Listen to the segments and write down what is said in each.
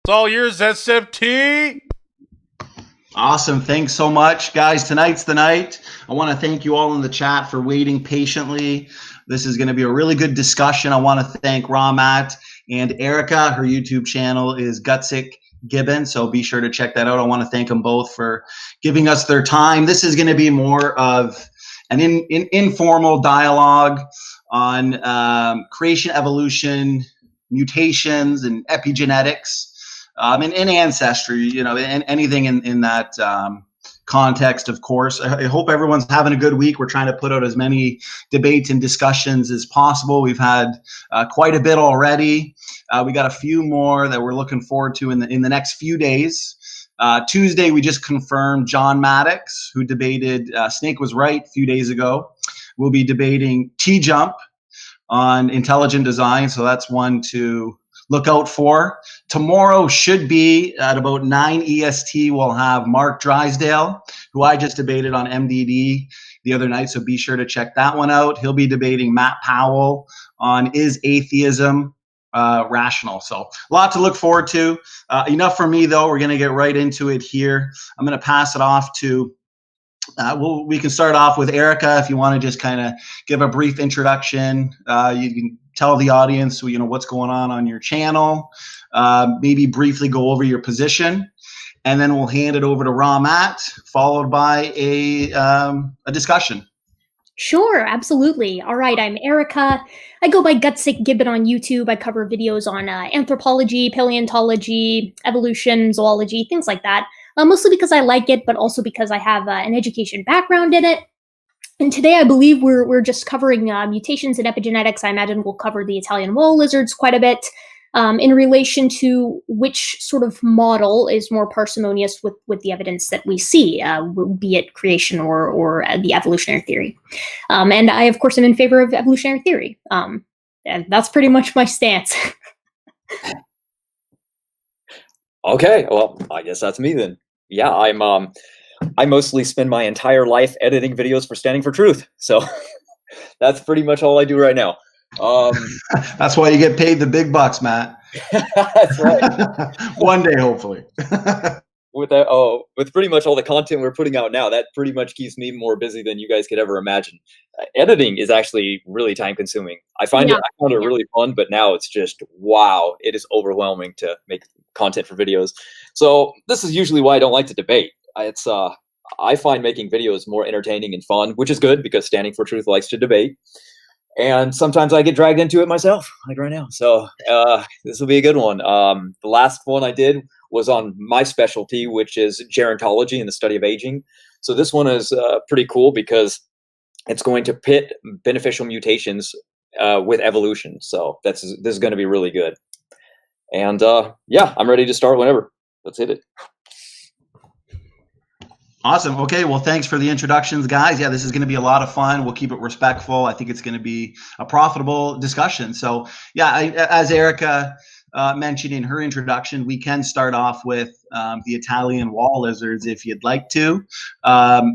all yours, SFT. Awesome. Thanks so much, guys. Tonight's the night. I want to thank you all in the chat for waiting patiently. This is going to be a really good discussion. I want to thank Ramat and Erica. Her YouTube channel is Gutsick Gibbon, so be sure to check that out. I want to thank them both for giving us their time. This is going to be more of an informal dialogue on creation, evolution, mutations, and epigenetics. And ancestry, you know, and anything in that context, of course. I hope everyone's having a good week. We're trying to put out as many debates and discussions as possible. We've had quite a bit already. We got a few more that we're looking forward to in the next few days. Tuesday, we just confirmed John Maddox, who debated Snake Was Right a few days ago. We'll be debating T-Jump on intelligent design, so that's one to look out for. Tomorrow should be at about 9 EST. We'll have Mark Drysdale, who I just debated on MDD the other night, so be sure to check that one out. He'll be debating Matt Powell on Is Atheism Rational? So a lot to look forward to. Enough for me, though. We're going to get right into it here. I'm going to pass it off to we can start off with Erica if you want to just kind of give a brief introduction. You can tell the audience, you know, what's going on your channel. Maybe briefly go over your position, and then we'll hand it over to Ramat, followed by a discussion. Sure, absolutely. All right, I'm Erica. I go by Gutsick Gibbon on YouTube. I cover videos on anthropology, paleontology, evolution, zoology, things like that. Mostly because I like it, but also because I have an education background in it. And today I believe we're just covering mutations in epigenetics. I imagine we'll cover the Italian wall lizards quite a bit in relation to which sort of model is more parsimonious with the evidence that we see, be it creation or the evolutionary theory. And I, of course, am in favor of evolutionary theory. And that's pretty much my stance. Okay, well, I guess that's me then. Yeah, I mostly spend my entire life editing videos for Standing for Truth, so that's pretty much all I do right now. That's why you get paid the big bucks, Matt. That's right. One day, hopefully. With pretty much all the content we're putting out now, that pretty much keeps me more busy than you guys could ever imagine. Editing is actually really time consuming. I found it really fun, but now it's just, wow, it is overwhelming to make content for videos. So this is usually why I don't like to debate. I find making videos more entertaining and fun, which is good because Standing for Truth likes to debate. And sometimes I get dragged into it myself, like right now. So this will be a good one. The last one I did was on my specialty, which is gerontology and the study of aging. So this one is pretty cool because it's going to pit beneficial mutations with evolution. So this is going to be really good. And yeah, I'm ready to start whenever. Let's hit it. Awesome. Okay. Well, thanks for the introductions, guys. Yeah, this is going to be a lot of fun. We'll keep it respectful. I think it's going to be a profitable discussion. So yeah, as Erica mentioned in her introduction, we can start off with the Italian wall lizards if you'd like to,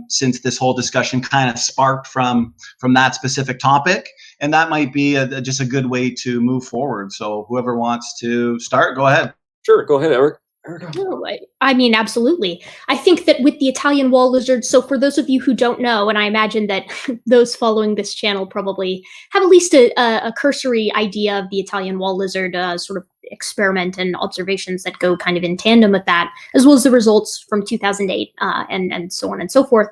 since this whole discussion kind of sparked from that specific topic. And that might be just a good way to move forward. So whoever wants to start, go ahead. Sure. Go ahead, Eric. No, I mean, absolutely. I think that with the Italian wall lizard, so for those of you who don't know, and I imagine that those following this channel probably have at least a cursory idea of the Italian wall lizard sort of experiment and observations that go kind of in tandem with that, as well as the results from 2008 and so on and so forth.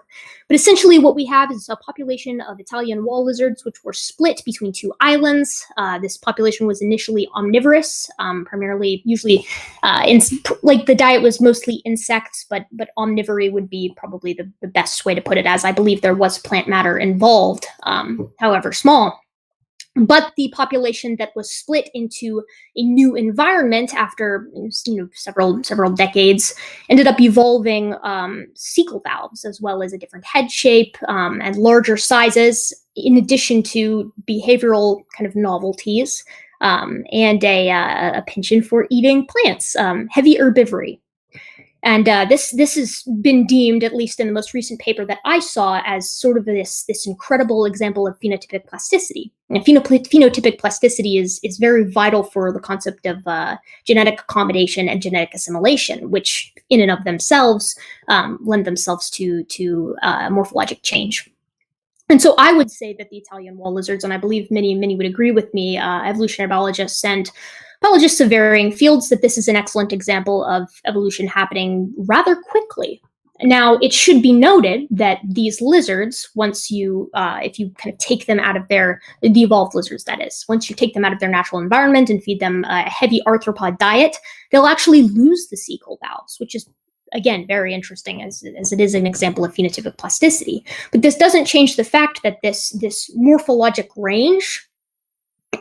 But essentially what we have is a population of Italian wall lizards, which were split between two islands. This population was initially omnivorous, primarily, usually, like the diet was mostly insects, but omnivory would be probably the best way to put it, as I believe there was plant matter involved, however small. But the population that was split into a new environment after several decades ended up evolving cecal valves, as well as a different head shape and larger sizes, in addition to behavioral kind of novelties and a penchant for eating plants, heavy herbivory. And this has been deemed, at least in the most recent paper that I saw, as sort of this incredible example of phenotypic plasticity. And phenotypic plasticity is very vital for the concept of genetic accommodation and genetic assimilation, which in and of themselves lend themselves to morphologic change. And so I would say that the Italian wall lizards, and I believe many would agree with me, evolutionary biologists and biologists of varying fields, that this is an excellent example of evolution happening rather quickly. Now, it should be noted that these lizards, once you, if you kind of take them out of the evolved lizards, that is, once you take them out of their natural environment and feed them a heavy arthropod diet, they'll actually lose the cecal valves, which is, again, very interesting as it is an example of phenotypic plasticity. But this doesn't change the fact that this morphologic range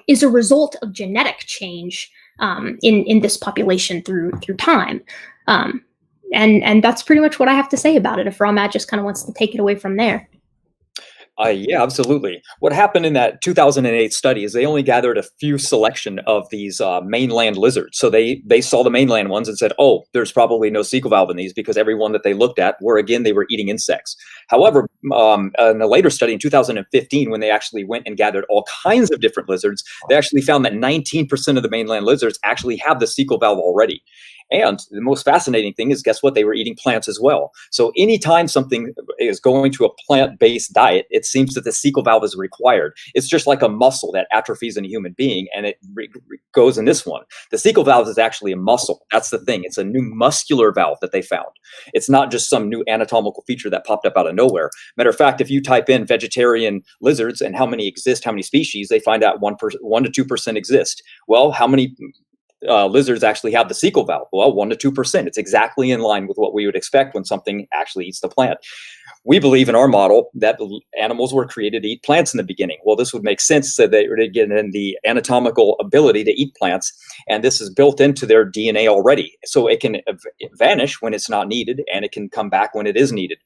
is a result of genetic change in this population through time. And that's pretty much what I have to say about it, if Ramat just kind of wants to take it away from there. Yeah, absolutely. What happened in that 2008 study is they only gathered a few selection of these mainland lizards. So they saw the mainland ones and said, oh, there's probably no cecal valve in these, because every one that they looked at they were eating insects. However, in a later study in 2015, when they actually went and gathered all kinds of different lizards, they actually found that 19% of the mainland lizards actually have the cecal valve already. And the most fascinating thing is, guess what? They were eating plants as well. So anytime something is going to a plant-based diet, it seems that the cecal valve is required. It's just like a muscle that atrophies in a human being, and it goes in this one. The cecal valve is actually a muscle. That's the thing. It's a new muscular valve that they found. It's not just some new anatomical feature that popped up out of nowhere. Matter of fact, if you type in vegetarian lizards and how many exist, how many species, they find out 1 to 2% exist. Well, how many lizards actually have the cecal valve? Well, 1 to 2%. It's exactly in line with what we would expect when something actually eats the plant. We believe in our model that animals were created to eat plants in the beginning. Well, this would make sense, so they would get in the anatomical ability to eat plants, and this is built into their DNA already. So it can vanish when it's not needed, and it can come back when it is needed.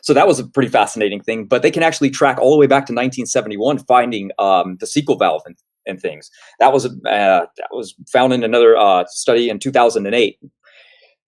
So that was a pretty fascinating thing, but they can actually track all the way back to 1971, finding the cecal valve and things. That was found in another study in 2008,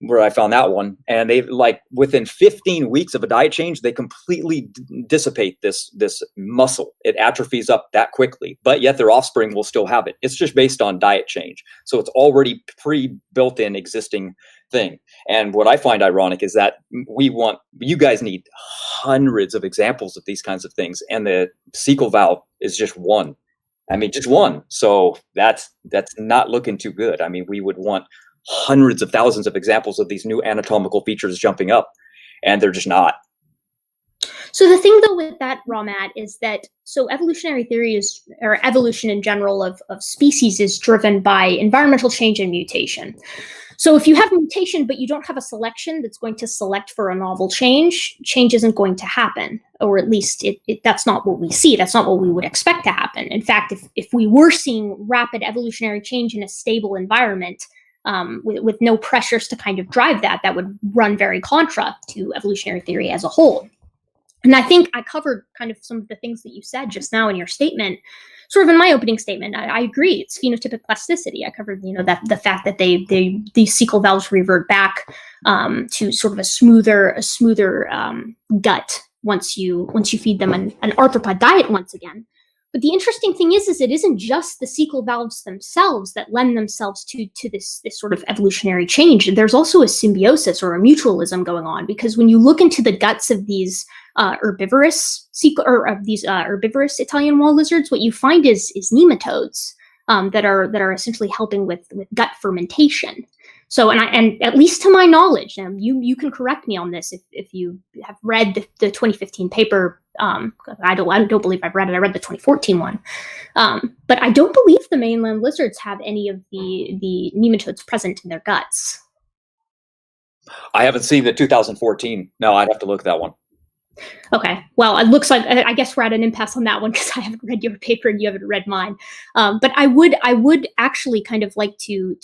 where I found that one. And they, like, within 15 weeks of a diet change, they completely dissipate this muscle. It atrophies up that quickly, but yet their offspring will still have it. It's just based on diet change. So it's already pre-built in existing thing. And what I find ironic is that you guys need hundreds of examples of these kinds of things, and the cecal valve is just one. I mean, just one. So that's not looking too good. I mean, we would want hundreds of thousands of examples of these new anatomical features jumping up, and they're just not. So the thing, though, with that, Ramat, is that evolutionary theory or evolution in general of species is driven by environmental change and mutation. So if you have mutation, but you don't have a selection that's going to select for a novel change isn't going to happen, or at least that's not what we see. That's not what we would expect to happen. In fact, if we were seeing rapid evolutionary change in a stable environment, with no pressures to kind of drive that would run very contra to evolutionary theory as a whole. And I think I covered kind of some of the things that you said just now in your statement, sort of in my opening statement. I agree. It's phenotypic plasticity. I covered, that the fact that these cecal valves revert back to sort of a smoother gut once you feed them an arthropod diet once again. But the interesting thing is it isn't just the cecal valves themselves that lend themselves to this sort of evolutionary change. There's also a symbiosis or a mutualism going on, because when you look into the guts of these herbivorous Italian wall lizards, what you find is nematodes that are essentially helping with gut fermentation. So, and at least to my knowledge, you can correct me on this if you have read the 2015 paper. I don't believe I've read it. I read the 2014 one, but I don't believe the mainland lizards have any of the nematodes present in their guts. I haven't seen the 2014. No, I'd have to look at that one. Okay, well, it looks like I guess we're at an impasse on that one, because I haven't read your paper and you haven't read mine. But I would actually kind of like to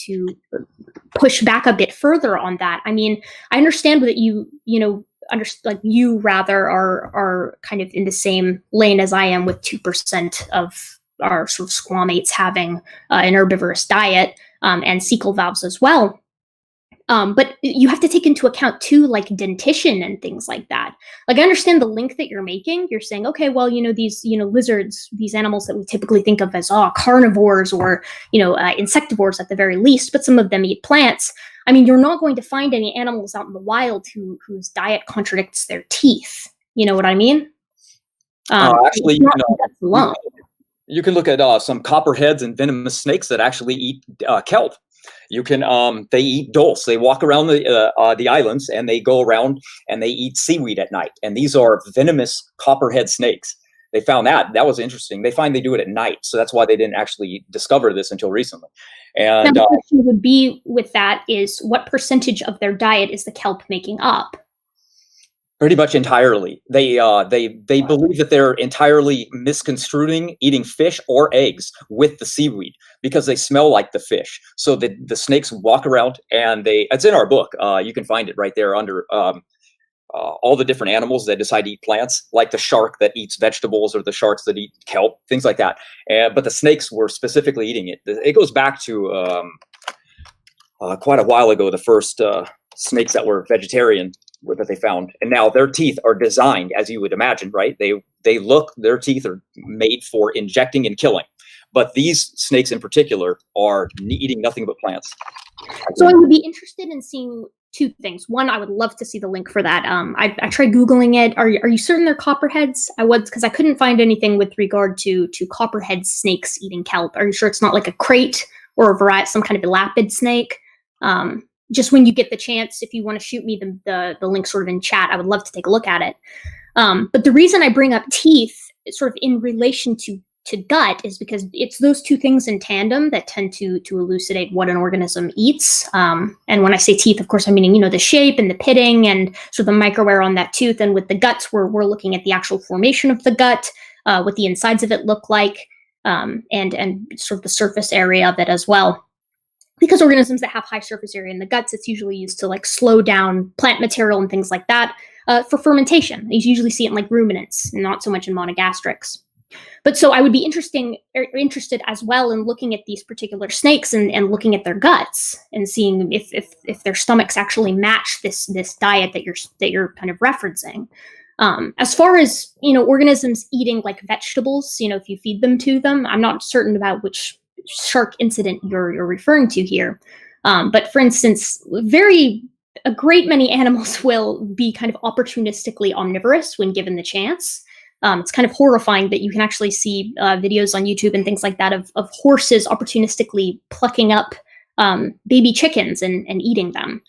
push back a bit further on that. I mean, I understand that you are kind of in the same lane as I am, with 2% of our sort of squamates having an herbivorous diet and cecal valves as well. But you have to take into account too, like dentition and things like that. Like I understand the link that you're making. You're saying, okay, well, these, lizards, these animals that we typically think of as carnivores or, insectivores at the very least, but some of them eat plants. I mean, you're not going to find any animals out in the wild whose diet contradicts their teeth. You know what I mean? Actually, you can look at some copperheads and venomous snakes that actually eat kelp. You can they eat dulse. They walk around the islands and they go around and they eat seaweed at night. And these are venomous copperhead snakes. They found that was interesting. They find they do it at night, so that's why they didn't actually discover this until recently. And now, the question would be with that is, what percentage of their diet is the kelp making up? Pretty much entirely. They believe that they're entirely misconstruing eating fish or eggs with the seaweed because they smell like the fish. So the snakes walk around and it's in our book. You can find it right there under all the different animals that decide to eat plants, like the shark that eats vegetables or the sharks that eat kelp, things like that. But the snakes were specifically eating it. It goes back to quite a while ago, the first snakes that were vegetarian that they found, and now their teeth are designed as you would imagine, right? Their teeth are made for injecting and killing, but these snakes in particular are eating nothing but plants. So I would be interested in seeing two things. One, I would love to see the link for that. I tried Googling it. Are you certain they're copperheads? I was, because I couldn't find anything with regard to copperhead snakes eating kelp. Are you sure it's not like a crate or a variety, some kind of elapid snake? Just when you get the chance, if you want to shoot me the link sort of in chat, I would love to take a look at it. But the reason I bring up teeth sort of in relation to gut is because it's those two things in tandem that tend to elucidate what an organism eats. And when I say teeth, of course, I'm meaning, the shape and the pitting and sort of the microwear on that tooth. And with the guts, we're looking at the actual formation of the gut, what the insides of it look like, and sort of the surface area of it as well. Because organisms that have high surface area in the guts, it's usually used to like slow down plant material and things like that for fermentation. You usually see it in like ruminants, not so much in monogastrics. But so I would be interested as well in looking at these particular snakes and looking at their guts and seeing if their stomachs actually match this diet that you're kind of referencing. As far as organisms eating like vegetables, if you feed them to them, I'm not certain about which shark incident you're referring to here. But for instance, a great many animals will be kind of opportunistically omnivorous when given the chance. It's kind of horrifying that you can actually see videos on YouTube and things like that of horses opportunistically plucking up baby chickens and eating them.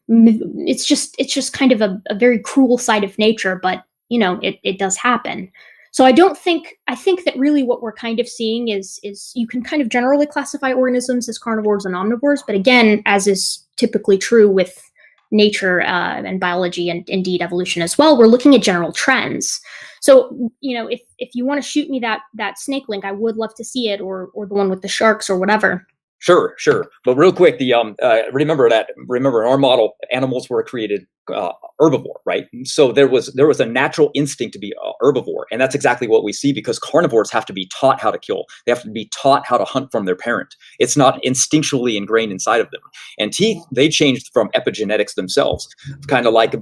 It's just kind of a very cruel side of nature, but it does happen. So I think that really what we're kind of seeing is you can kind of generally classify organisms as carnivores and omnivores, but again, as is typically true with nature and biology and indeed evolution as well, we're looking at general trends. So, if you want to shoot me that snake link, I would love to see it, or the one with the sharks or whatever. Sure. But real quick, remember in our model, animals were created herbivore, right? So there was a natural instinct to be herbivore, and that's exactly what we see because carnivores have to be taught how to kill. They have to be taught how to hunt from their parent. It's not instinctually ingrained inside of them. And teeth, they changed from epigenetics themselves, kind of like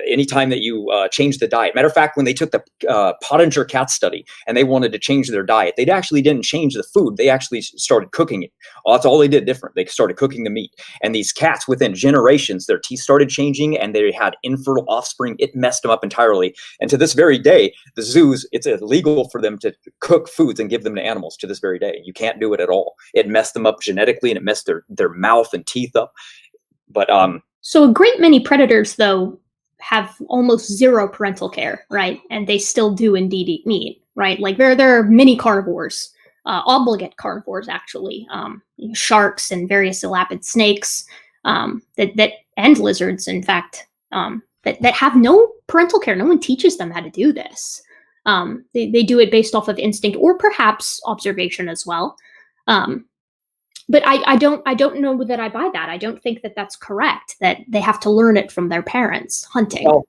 anytime that you change the diet. Matter of fact, when they took the Pottinger cat study and they wanted to change their diet, they actually didn't change the food. They actually started cooking it. That's all they did different. They started cooking the meat. And these cats, within generations, their teeth started changing and they had infertile offspring. It messed them up entirely. And to this very day, the zoos, it's illegal for them to cook foods and give them to animals to this very day. You can't do it at all. It messed them up genetically and it messed their mouth and teeth up. But so a great many predators, though, have almost zero parental care, right? And they still do indeed eat meat, right? Like there are many carnivores, obligate carnivores actually, sharks and various elapid snakes, that and lizards, in fact, that have no parental care. No one teaches them how to do this. They do it based off of instinct or perhaps observation as well. But I don't know that I buy that. I don't think that that's correct, that they have to learn it from their parents hunting. Well,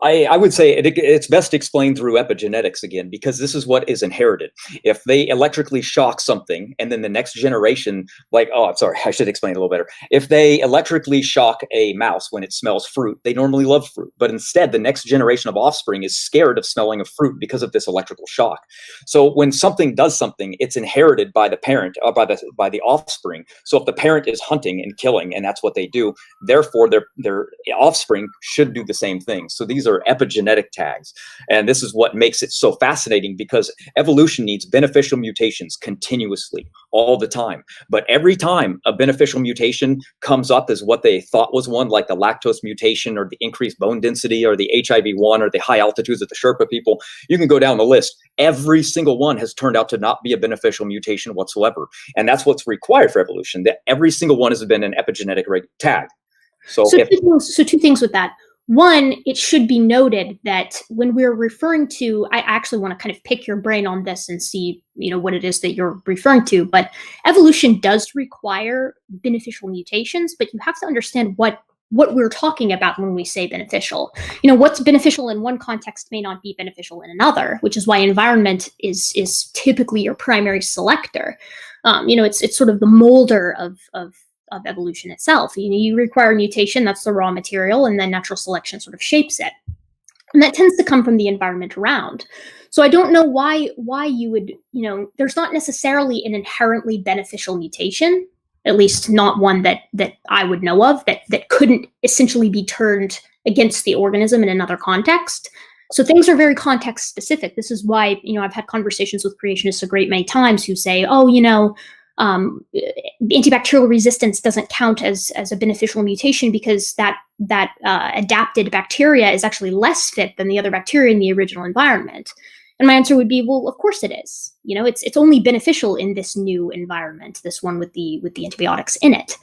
I would say it's best explained through epigenetics again, because this is what is inherited. If they electrically shock something and then the next generation, like, oh, I'm sorry, I should explain it a little better. If they electrically shock a mouse when it smells fruit, they normally love fruit. But instead, the next generation of offspring is scared of smelling of fruit because of this electrical shock. So when something does something, it's inherited by the parent or by the offspring. So if the parent is hunting and killing, and that's what they do, therefore their offspring should do the same thing. So these are epigenetic tags. And this is what makes it so fascinating, because evolution needs beneficial mutations continuously, all the time. But every time a beneficial mutation comes up as what they thought was one, like the lactose mutation or the increased bone density or the HIV-1 or the high altitudes of the Sherpa people, you can go down the list. Every single one has turned out to not be a beneficial mutation whatsoever. And that's what's required for evolution, that every single one has been an epigenetic tag. So two things with that. One, it should be noted that when we're referring to, I actually want to kind of pick your brain on this and see, what it is that you're referring to, but evolution does require beneficial mutations, but you have to understand what we're talking about when we say beneficial. What's beneficial in one context may not be beneficial in another, which is why environment is typically your primary selector. It's sort of the molder of evolution itself. You require mutation, that's the raw material, and then natural selection sort of shapes it. And that tends to come from the environment around. So I don't know why you would, there's not necessarily an inherently beneficial mutation, at least not one that I would know of, that couldn't essentially be turned against the organism in another context. So things are very context specific. This is why, I've had conversations with creationists a great many times who say, antibacterial resistance doesn't count as a beneficial mutation because that adapted bacteria is actually less fit than the other bacteria in the original environment. And my answer would be, well, of course it is. It's only beneficial in this new environment, this one with the antibiotics in it.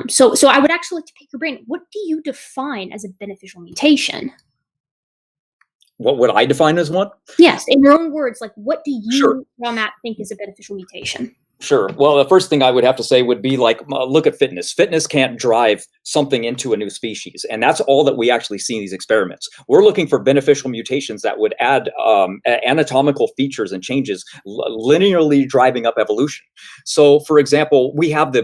So I would actually like to pick your brain. What do you define as a beneficial mutation? What would I define as one? Yes, in your own words, like what do you, Sure. Ramat, think is a beneficial mutation? Sure. Well, the first thing I would have to say would be look at fitness. Fitness can't drive something into a new species. And that's all that we actually see in these experiments. We're looking for beneficial mutations that would add anatomical features and changes, linearly driving up evolution. So, for example, we have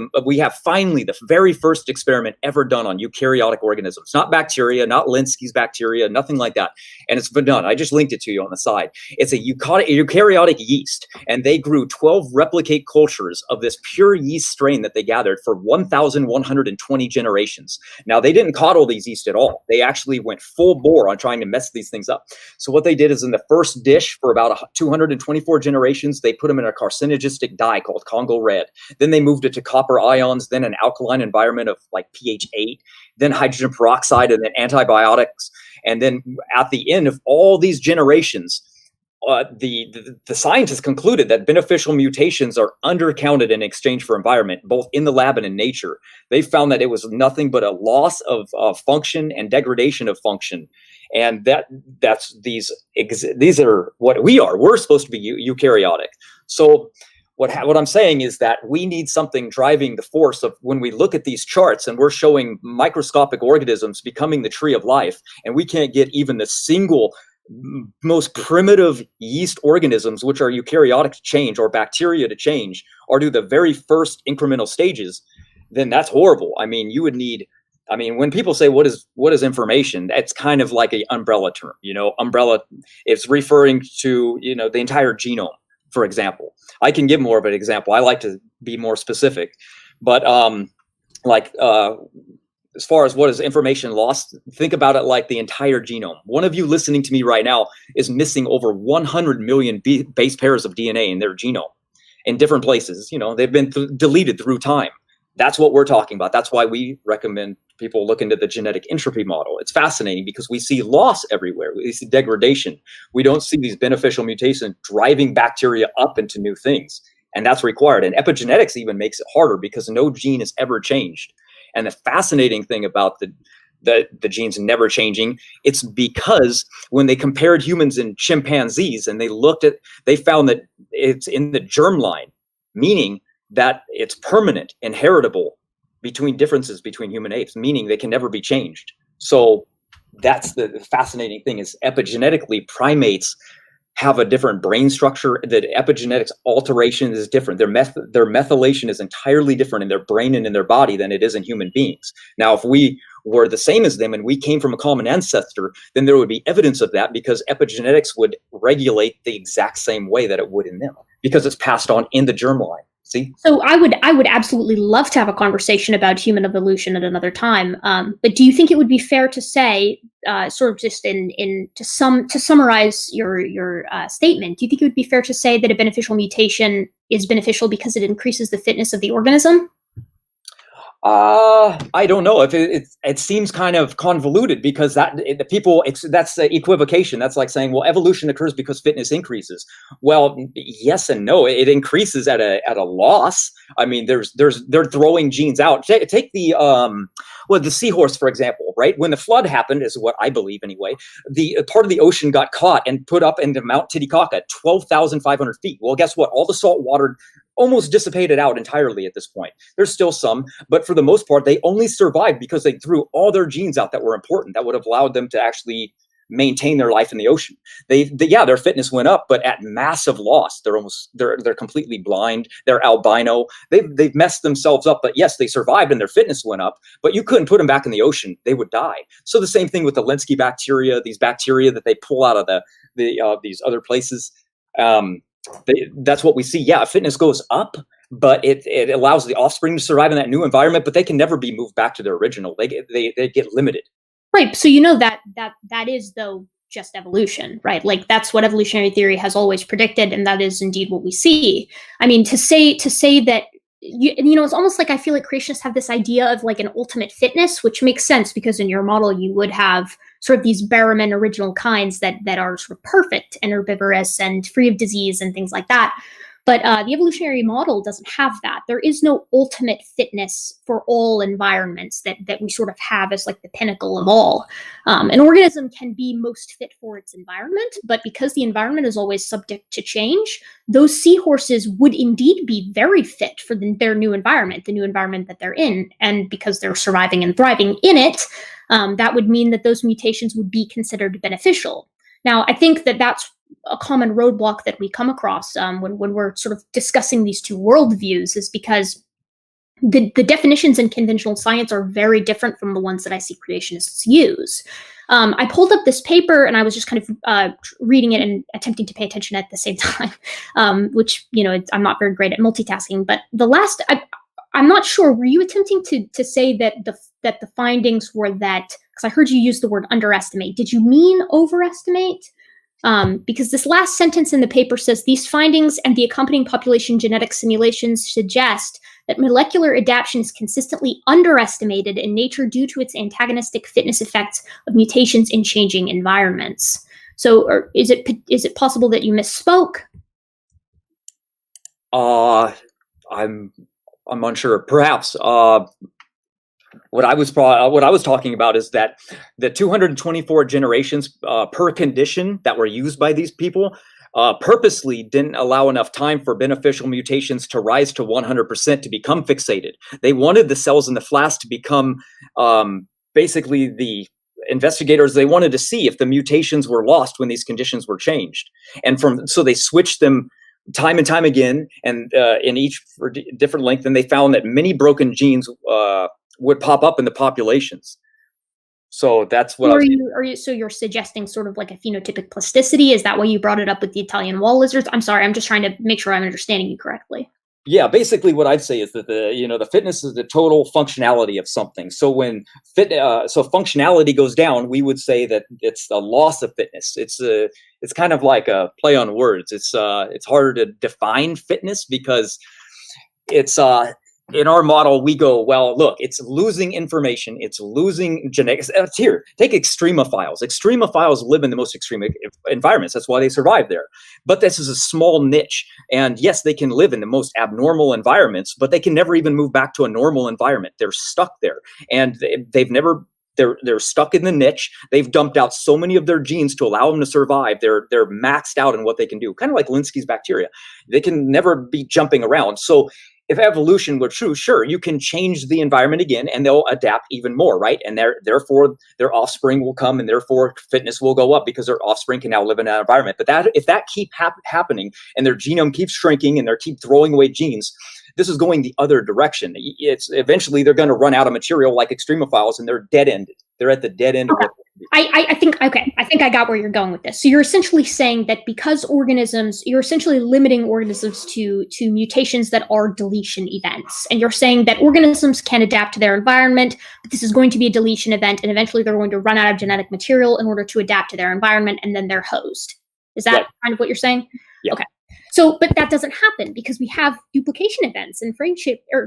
finally the very first experiment ever done on eukaryotic organisms, not bacteria, not Linsky's bacteria, nothing like that. And it's been done. I just linked it to you on the side. It's a eukaryotic yeast, and they grew 12 replicate cultures of this pure yeast strain that they gathered for 1,120 generations. Now, they didn't coddle these yeast at all. They actually went full bore on trying to mess these things up. So what they did is in the first dish for about 224 generations, they put them in a carcinogistic dye called Congo red. Then they moved it to copper ions, then an alkaline environment of like pH 8, then hydrogen peroxide, and then antibiotics. And then at the end of all these generations, the scientists concluded that beneficial mutations are undercounted in exchange for environment, both in the lab and in nature. They found that it was nothing but a loss of function and degradation of function. And these are what we are. We're supposed to be eukaryotic. So what I'm saying is that we need something driving the force of when we look at these charts and we're showing microscopic organisms becoming the tree of life, and we can't get even the single most primitive yeast organisms, which are eukaryotic, to change, or bacteria to change, or do the very first incremental stages, then that's horrible. I mean, you would need, when people say what is information, that's kind of like an umbrella term. Umbrella is referring to, the entire genome, for example. I can give more of an example. I like to be more specific, but as far as what is information lost, think about it like the entire genome. One of you listening to me right now is missing over 100 million base pairs of DNA in their genome in different places. They've been deleted through time. That's what we're talking about. That's why we recommend people look into the genetic entropy model. It's fascinating because we see loss everywhere. We see degradation. We don't see these beneficial mutations driving bacteria up into new things. And that's required. And epigenetics even makes it harder because no gene is ever changed. And the fascinating thing about the genes never changing, it's because when they compared humans and chimpanzees and they found that it's in the germline, meaning that it's permanent, inheritable differences between human apes, meaning they can never be changed. So that's the fascinating thing, is epigenetically primates have a different brain structure. That epigenetics alteration is different. Their methylation is entirely different in their brain and in their body than it is in human beings. Now, if we were the same as them and we came from a common ancestor, then there would be evidence of that, because epigenetics would regulate the exact same way that it would in them, because it's passed on in the germline. See? So I would absolutely love to have a conversation about human evolution at another time. But do you think it would be fair to say, sort of just to summarize your statement, do you think it would be fair to say that a beneficial mutation is beneficial because it increases the fitness of the organism? I don't know. If it seems kind of convoluted, because that's equivocation. That's like saying, well, evolution occurs because fitness increases. Well, yes and no. It increases at a loss. I mean, they're throwing genes out. Take the seahorse, for example, right? When the flood happened, is what I believe anyway, the part of the ocean got caught and put up into Mount Titicaca, 12,500 feet. Well, guess what? All the salt water almost dissipated out entirely at this point. There's still some, but for the most part, they only survived because they threw all their genes out that were important, that would have allowed them to actually maintain their life in the ocean. Their fitness went up, but at massive loss. They're completely blind. They're albino. They've messed themselves up, but yes, they survived and their fitness went up, but you couldn't put them back in the ocean. They would die. So the same thing with the Linsky bacteria, these bacteria that they pull out of these other places. That's what we see. Yeah, fitness goes up, but it allows the offspring to survive in that new environment, but they can never be moved back to their original. They get limited. Right. So you know that is, though, just evolution, right? Like, that's what evolutionary theory has always predicted, and that is indeed what we see. I mean, to say that, it's almost like I feel like creationists have this idea of like an ultimate fitness, which makes sense, because in your model you would have sort of these Barrowman original kinds that are sort of perfect and herbivorous and free of disease and things like that. But the evolutionary model doesn't have that. There is no ultimate fitness for all environments that we sort of have as like the pinnacle of all. An organism can be most fit for its environment, but because the environment is always subject to change, those seahorses would indeed be very fit for their new environment, the new environment that they're in. And because they're surviving and thriving in it, that would mean that those mutations would be considered beneficial. Now, I think that that's a common roadblock that we come across when we're sort of discussing these two worldviews, is because the definitions in conventional science are very different from the ones that I see creationists use. I pulled up this paper and I was just kind of reading it and attempting to pay attention at the same time, which, I'm not very great at multitasking. But I'm not sure, were you attempting to say that the findings were that, because I heard you use the word underestimate. Did you mean overestimate? Because this last sentence in the paper says, these findings and the accompanying population genetic simulations suggest that molecular adaptation is consistently underestimated in nature due to its antagonistic fitness effects of mutations in changing environments. So is it possible that you misspoke? I'm unsure. Perhaps. What I was talking about is that the 224 generations per condition that were used by these people purposely didn't allow enough time for beneficial mutations to rise to 100% to become fixated. They wanted the cells in the flask to become basically the investigators. They wanted to see if the mutations were lost when these conditions were changed, so they switched them time and time again, and in each for different length, and they found that many broken genes would pop up in the populations. So that's what. So you're suggesting sort of like a phenotypic plasticity? Is that why you brought it up with the Italian wall lizards? I'm sorry, I'm just trying to make sure I'm understanding you correctly. Yeah, basically what I'd say is that the fitness is the total functionality of something. So when functionality goes down, we would say that it's a loss of fitness. It's kind of like a play on words. It's harder to define fitness, because it's in our model, we go, well, look, it's losing information. It's losing genetics. Here, take extremophiles. Extremophiles live in the most extreme environments. That's why they survive there. But this is a small niche. And yes, they can live in the most abnormal environments, but they can never even move back to a normal environment. They're stuck there. And they're stuck in the niche. They've dumped out so many of their genes to allow them to survive. They're maxed out in what they can do. Kind of like Linsky's bacteria. They can never be jumping around. So if evolution were true, sure, you can change the environment again and they'll adapt even more, right? And therefore their offspring will come, and therefore fitness will go up because their offspring can now live in that environment. But if that keep happening and their genome keeps shrinking and they keep throwing away genes, this is going the other direction. It's eventually they're going to run out of material like extremophiles, and they're dead-ended. They're at the dead end of what I think I got where you're going with this. So you're essentially saying that because you're essentially limiting organisms to mutations that are deletion events. And you're saying that organisms can adapt to their environment, but this is going to be a deletion event, and eventually they're going to run out of genetic material in order to adapt to their environment, and then they're hosed. Is that kind of what you're saying? Yeah. Okay. So, but that doesn't happen because we have duplication events and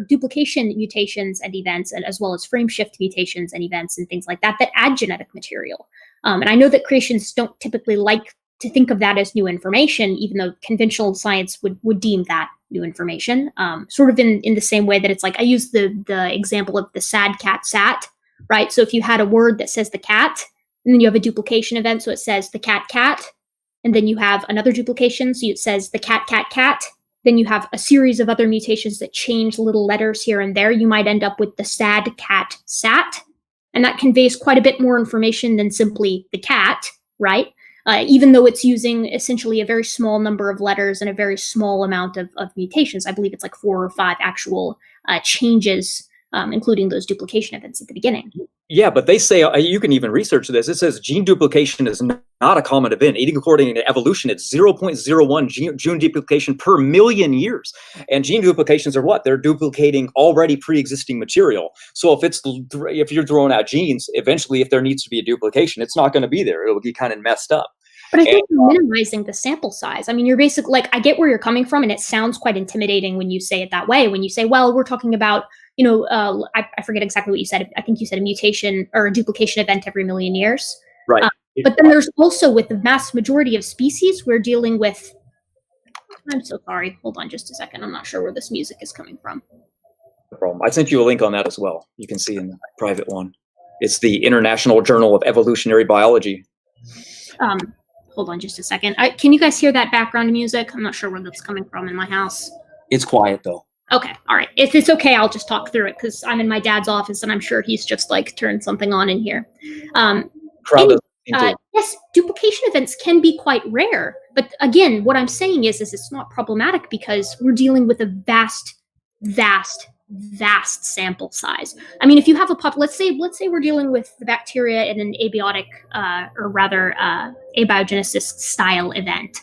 duplication mutations and events, and as well as frame shift mutations and events and things like that add genetic material. And I know that creationists don't typically like to think of that as new information, even though conventional science would deem that new information. Sort of in the same way that it's like, I use the example of the sad cat sat, right? So if you had a word that says the cat, and then you have a duplication event, so it says the cat cat. And then you have another duplication, so it says the cat, cat, cat. Then you have a series of other mutations that change little letters here and there. You might end up with the sad cat sat, and that conveys quite a bit more information than simply the cat, right? Even though it's using essentially a very small number of letters and a very small amount of mutations. I believe it's like 4 or 5 actual changes, including those duplication events at the beginning. Yeah, but they say, you can even research this. It says gene duplication is not a common event. Even according to evolution, it's 0.01 gene duplication per million years. And gene duplications are what? They're duplicating already pre-existing material. So if you're throwing out genes, eventually if there needs to be a duplication, it's not going to be there. It'll be kind of messed up. But I think you're minimizing the sample size. I mean, you're basically like, I get where you're coming from, and it sounds quite intimidating when you say it that way. When you say, well, we're talking about, I forget exactly what you said. I think you said a mutation or a duplication event every million years. Right. But then there's also, with the vast majority of species, we're dealing with, I'm so sorry. Hold on just a second. I'm not sure where this music is coming from. No problem. I sent you a link on that as well. You can see in the private one. It's the International Journal of Evolutionary Biology. Hold on just a second. Can you guys hear that background music? I'm not sure where that's coming from in my house. It's quiet though. Okay, all right. If it's okay, I'll just talk through it because I'm in my dad's office and I'm sure he's just like turned something on in here. Yes, duplication events can be quite rare, but again, what I'm saying is it's not problematic because we're dealing with a vast sample size. I mean, if you have let's say we're dealing with the bacteria in an abiotic, or rather abiogenesis style event,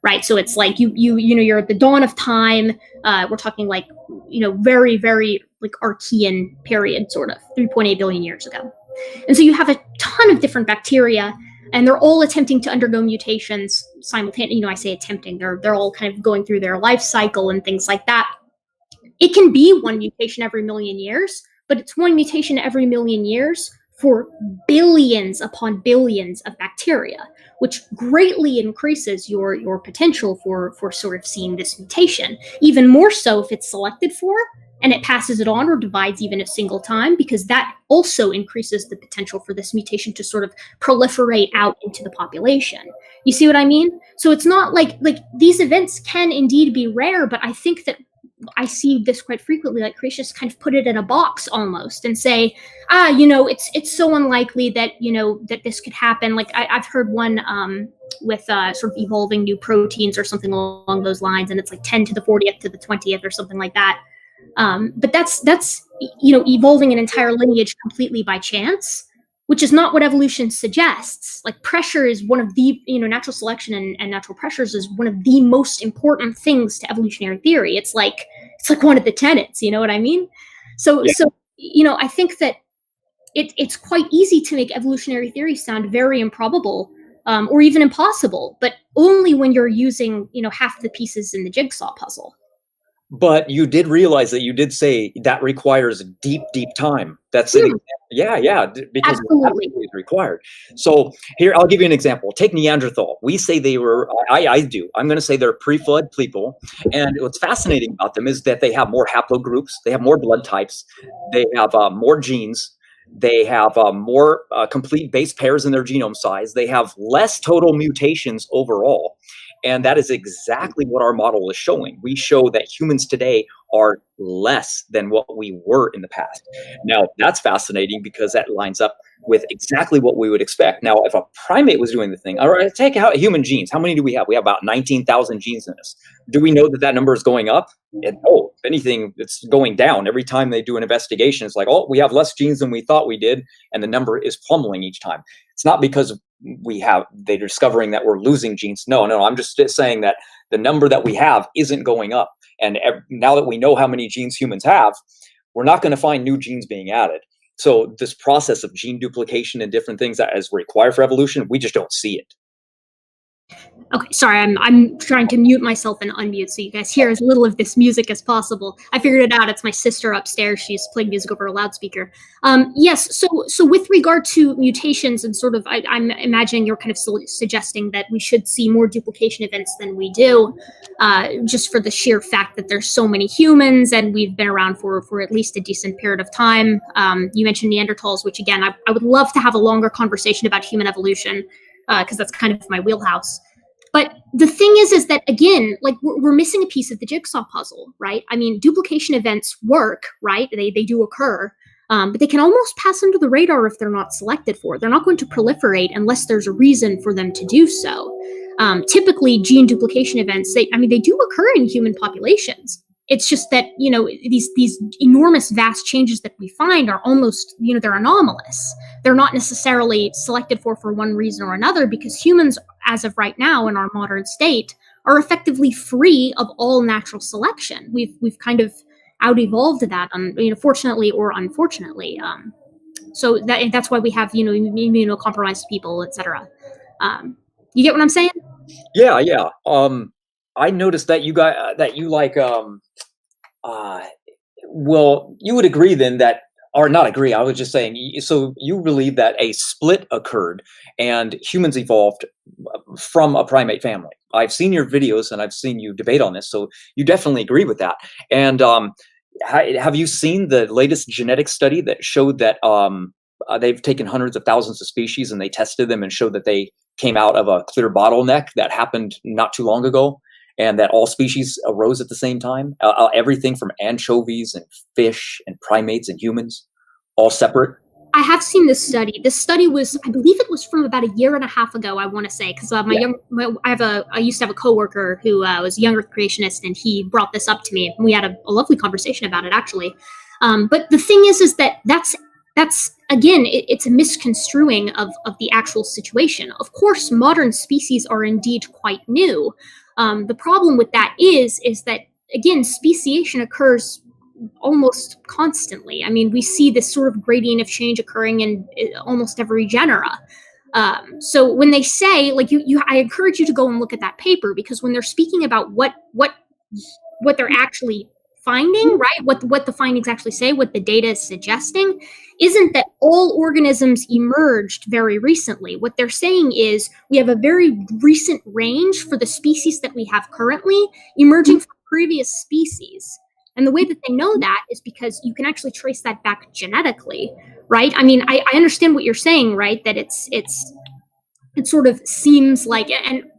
right? So it's like you're at the dawn of time. We're talking like very, very like Archean period, sort of 3.8 billion years ago. And so you have a ton of different bacteria, and they're all attempting to undergo mutations simultaneously. I say attempting; they're all kind of going through their life cycle and things like that. It can be one mutation every million years, but it's one mutation every million years for billions upon billions of bacteria, which greatly increases your potential for sort of seeing this mutation. Even more so if it's selected for and it passes it on or divides even a single time, because that also increases the potential for this mutation to sort of proliferate out into the population. You see what I mean? So it's not like these events can indeed be rare, but I think that I see this quite frequently, like creationists kind of put it in a box almost and say, it's so unlikely that, that this could happen. Like I've heard one with sort of evolving new proteins or something along those lines. And it's like 10 to the 40th to the 20th or something like that. But that's evolving an entire lineage completely by chance, which is not what evolution suggests. Like pressure is one of the, natural selection and natural pressures is one of the most important things to evolutionary theory. It's like one of the tenets, you know what I mean? So I think that it's quite easy to make evolutionary theory sound very improbable, or even impossible, but only when you're using, half the pieces in the jigsaw puzzle. But you did realize that you did say that requires deep time. That's because absolutely it's required. So here, I'll give you an example. Take Neanderthal. We say they were, I'm going to say they're pre-flood people. And what's fascinating about them is that they have more haplogroups. They have more blood types. They have more genes. They have more complete base pairs in their genome size. They have less total mutations overall. And that is exactly what our model is showing. We show that humans today are less than what we were in the past. Now, that's fascinating because that lines up with exactly what we would expect. Now, if a primate was doing the thing, all right, take out human genes. How many do we have? We have about 19,000 genes in us. Do we know that that number is going up? And, oh, if anything, it's going down. Every time they do an investigation, it's like, oh, we have less genes than we thought we did, and the number is plummeting each time. It's not because they're discovering that we're losing genes. No, I'm just saying that the number that we have isn't going up. And now that we know how many genes humans have, we're not going to find new genes being added. So this process of gene duplication and different things that is required for evolution, we just don't see it. Okay, sorry, I'm trying to mute myself and unmute so you guys hear as little of this music as possible. I figured it out. It's my sister upstairs. She's playing music over a loudspeaker. Yes, so with regard to mutations and sort of, I'm imagining you're kind of suggesting that we should see more duplication events than we do, just for the sheer fact that there's so many humans and we've been around for at least a decent period of time. You mentioned Neanderthals, which again, I would love to have a longer conversation about human evolution, because that's kind of my wheelhouse. But the thing is that, again, like we're missing a piece of the jigsaw puzzle, right? I mean, duplication events work, right? They do occur, but they can almost pass under the radar if they're not selected for. They're not going to proliferate unless there's a reason for them to do so. Typically, gene duplication events, they do occur in human populations. It's just that, these enormous, vast changes that we find are almost, they're anomalous. They're not necessarily selected for one reason or another, because humans, as of right now in our modern state, are effectively free of all natural selection. We've kind of out-evolved that, fortunately or unfortunately. So that's why we have, immunocompromised people, etc. You get what I'm saying? Yeah. I noticed that you like, well, you would agree then that, or not agree, I was just saying, so you believe that a split occurred and humans evolved from a primate family. I've seen your videos and I've seen you debate on this, so you definitely agree with that. And have you seen the latest genetic study that showed that they've taken hundreds of thousands of species and they tested them and showed that they came out of a clear bottleneck that happened not too long ago, and that all species arose at the same time? Everything from anchovies and fish and primates and humans, all separate? I have seen this study. This study was, I believe it was from about a year and a half ago, I want to say, because I used to have a coworker who was a young Earth creationist, and he brought this up to me. We had a lovely conversation about it, actually. But the thing is that that's again, it's a misconstruing of the actual situation. Of course, modern species are indeed quite new. The problem with that is that, again, speciation occurs almost constantly. I mean, we see this sort of gradient of change occurring in almost every genera. So when they say, like, I encourage you to go and look at that paper, because when they're speaking about what they're actually finding, right? What the findings actually say, what the data is suggesting, isn't that all organisms emerged very recently. What they're saying is we have a very recent range for the species that we have currently emerging from previous species. And the way that they know that is because you can actually trace that back genetically, right? I mean, I understand what you're saying, right? That it sort of seems like,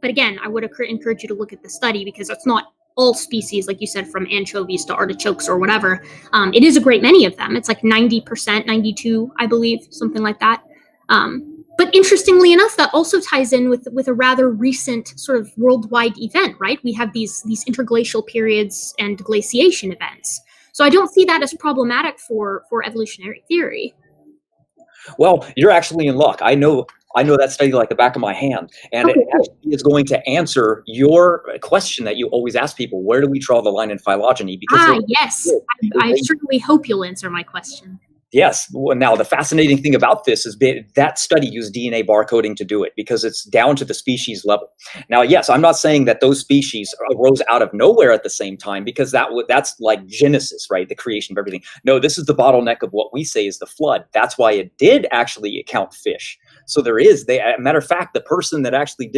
but again, I would encourage you to look at the study, because it's not all species, like you said, from anchovies to artichokes or whatever. It is a great many of them. It's like 90%, 92, I believe, something like that. But interestingly enough, that also ties in with a rather recent sort of worldwide event, right? We have these interglacial periods and glaciation events. So I don't see that as problematic for evolutionary theory. Well, you're actually in luck. I know that study like the back of my hand, and it actually is going to answer your question that you always ask people: where do we draw the line in phylogeny? Because yes, I certainly hope you'll answer my question. Yes. Well, now, the fascinating thing about this is that study used DNA barcoding to do it, because it's down to the species level. Now, yes, I'm not saying that those species arose out of nowhere at the same time, because that's like Genesis, right? The creation of everything. No, this is the bottleneck of what we say is the flood. That's why it did actually count fish. So there is, a matter of fact, the person that actually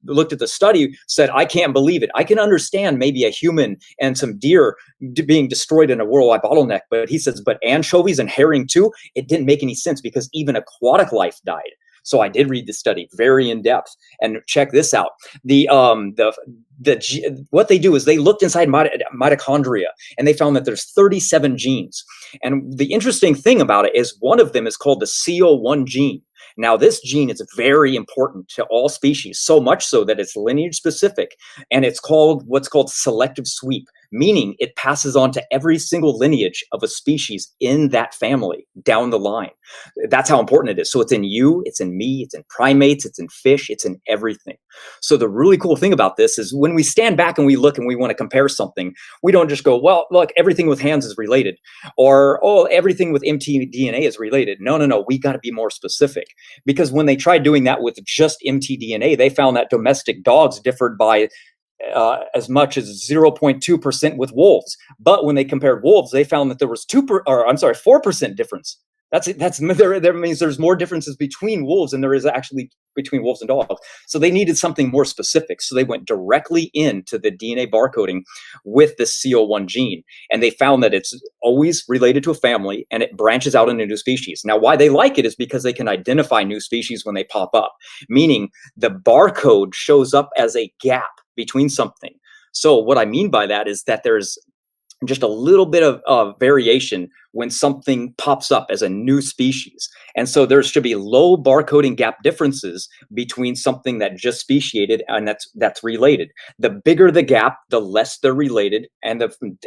looked at the study said, I can't believe it. I can understand maybe a human and some deer being destroyed in a worldwide bottleneck, but he says, but anchovies and herring too, it didn't make any sense, because even aquatic life died. So I did read the study very in depth, and check this out. What they do is they looked inside mitochondria, and they found that there's 37 genes. And the interesting thing about it is one of them is called the CO1 gene. Now, this gene is very important to all species, so much so that it's lineage specific, and it's called what's called selective sweep, meaning it passes on to every single lineage of a species in that family down the line. That's how important it is. So it's in you, it's in me, it's in primates, it's in fish, it's in everything. So the really cool thing about this is when we stand back and we look and we want to compare something, we don't just go, well, look, everything with hands is related, or, oh, everything with mtDNA is related. No, we got to be more specific. Because when they tried doing that with just mtDNA, they found that domestic dogs differed by as much as 0.2% with wolves. But when they compared wolves, they found that there was 4% difference. That means there's more differences between wolves than there is actually between wolves and dogs. So they needed something more specific. So they went directly into the DNA barcoding with the CO1 gene. And they found that it's always related to a family, and it branches out into new species. Now, why they like it is because they can identify new species when they pop up, meaning the barcode shows up as a gap between something. So what I mean by that is that there's just a little bit of variation when something pops up as a new species. And so there should be low barcoding gap differences between something that just speciated and that's related. The bigger the gap, the less they're related,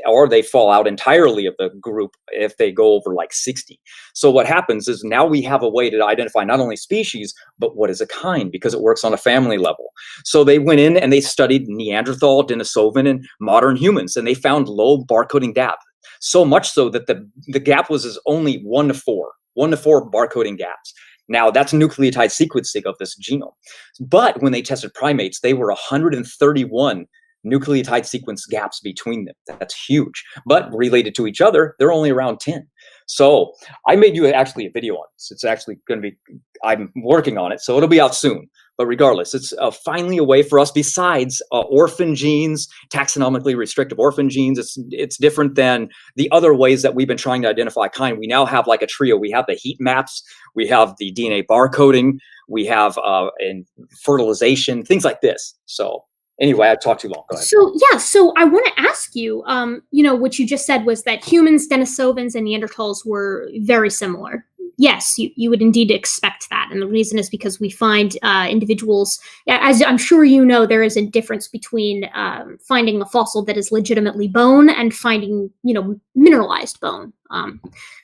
or they fall out entirely of the group if they go over like 60. So what happens is now we have a way to identify not only species, but what is a kind, because it works on a family level. So they went in and they studied Neanderthal, Denisovan, and modern humans, and they found low barcoding gap. So much so that the gap was only 1 to 4 barcoding gaps. Now, that's nucleotide sequencing of this genome. But when they tested primates, they were 131 nucleotide sequence gaps between them. That's huge. But related to each other, they're only around 10. So I made you actually a video on this. It's actually going to be, I'm working on it, so it'll be out soon. But regardless, it's finally a way for us, besides orphan genes, taxonomically restrictive orphan genes. It's different than the other ways that we've been trying to identify kind. We now have like a trio. We have the heat maps, we have the DNA barcoding, we have in fertilization, things like this. So anyway, I talked too long. Go ahead. So I want to ask you, what you just said was that humans, Denisovans, and Neanderthals were very similar. Yes, you would indeed expect that. And the reason is because we find individuals, as I'm sure you know, there is a difference between finding a fossil that is legitimately bone and finding, mineralized bone.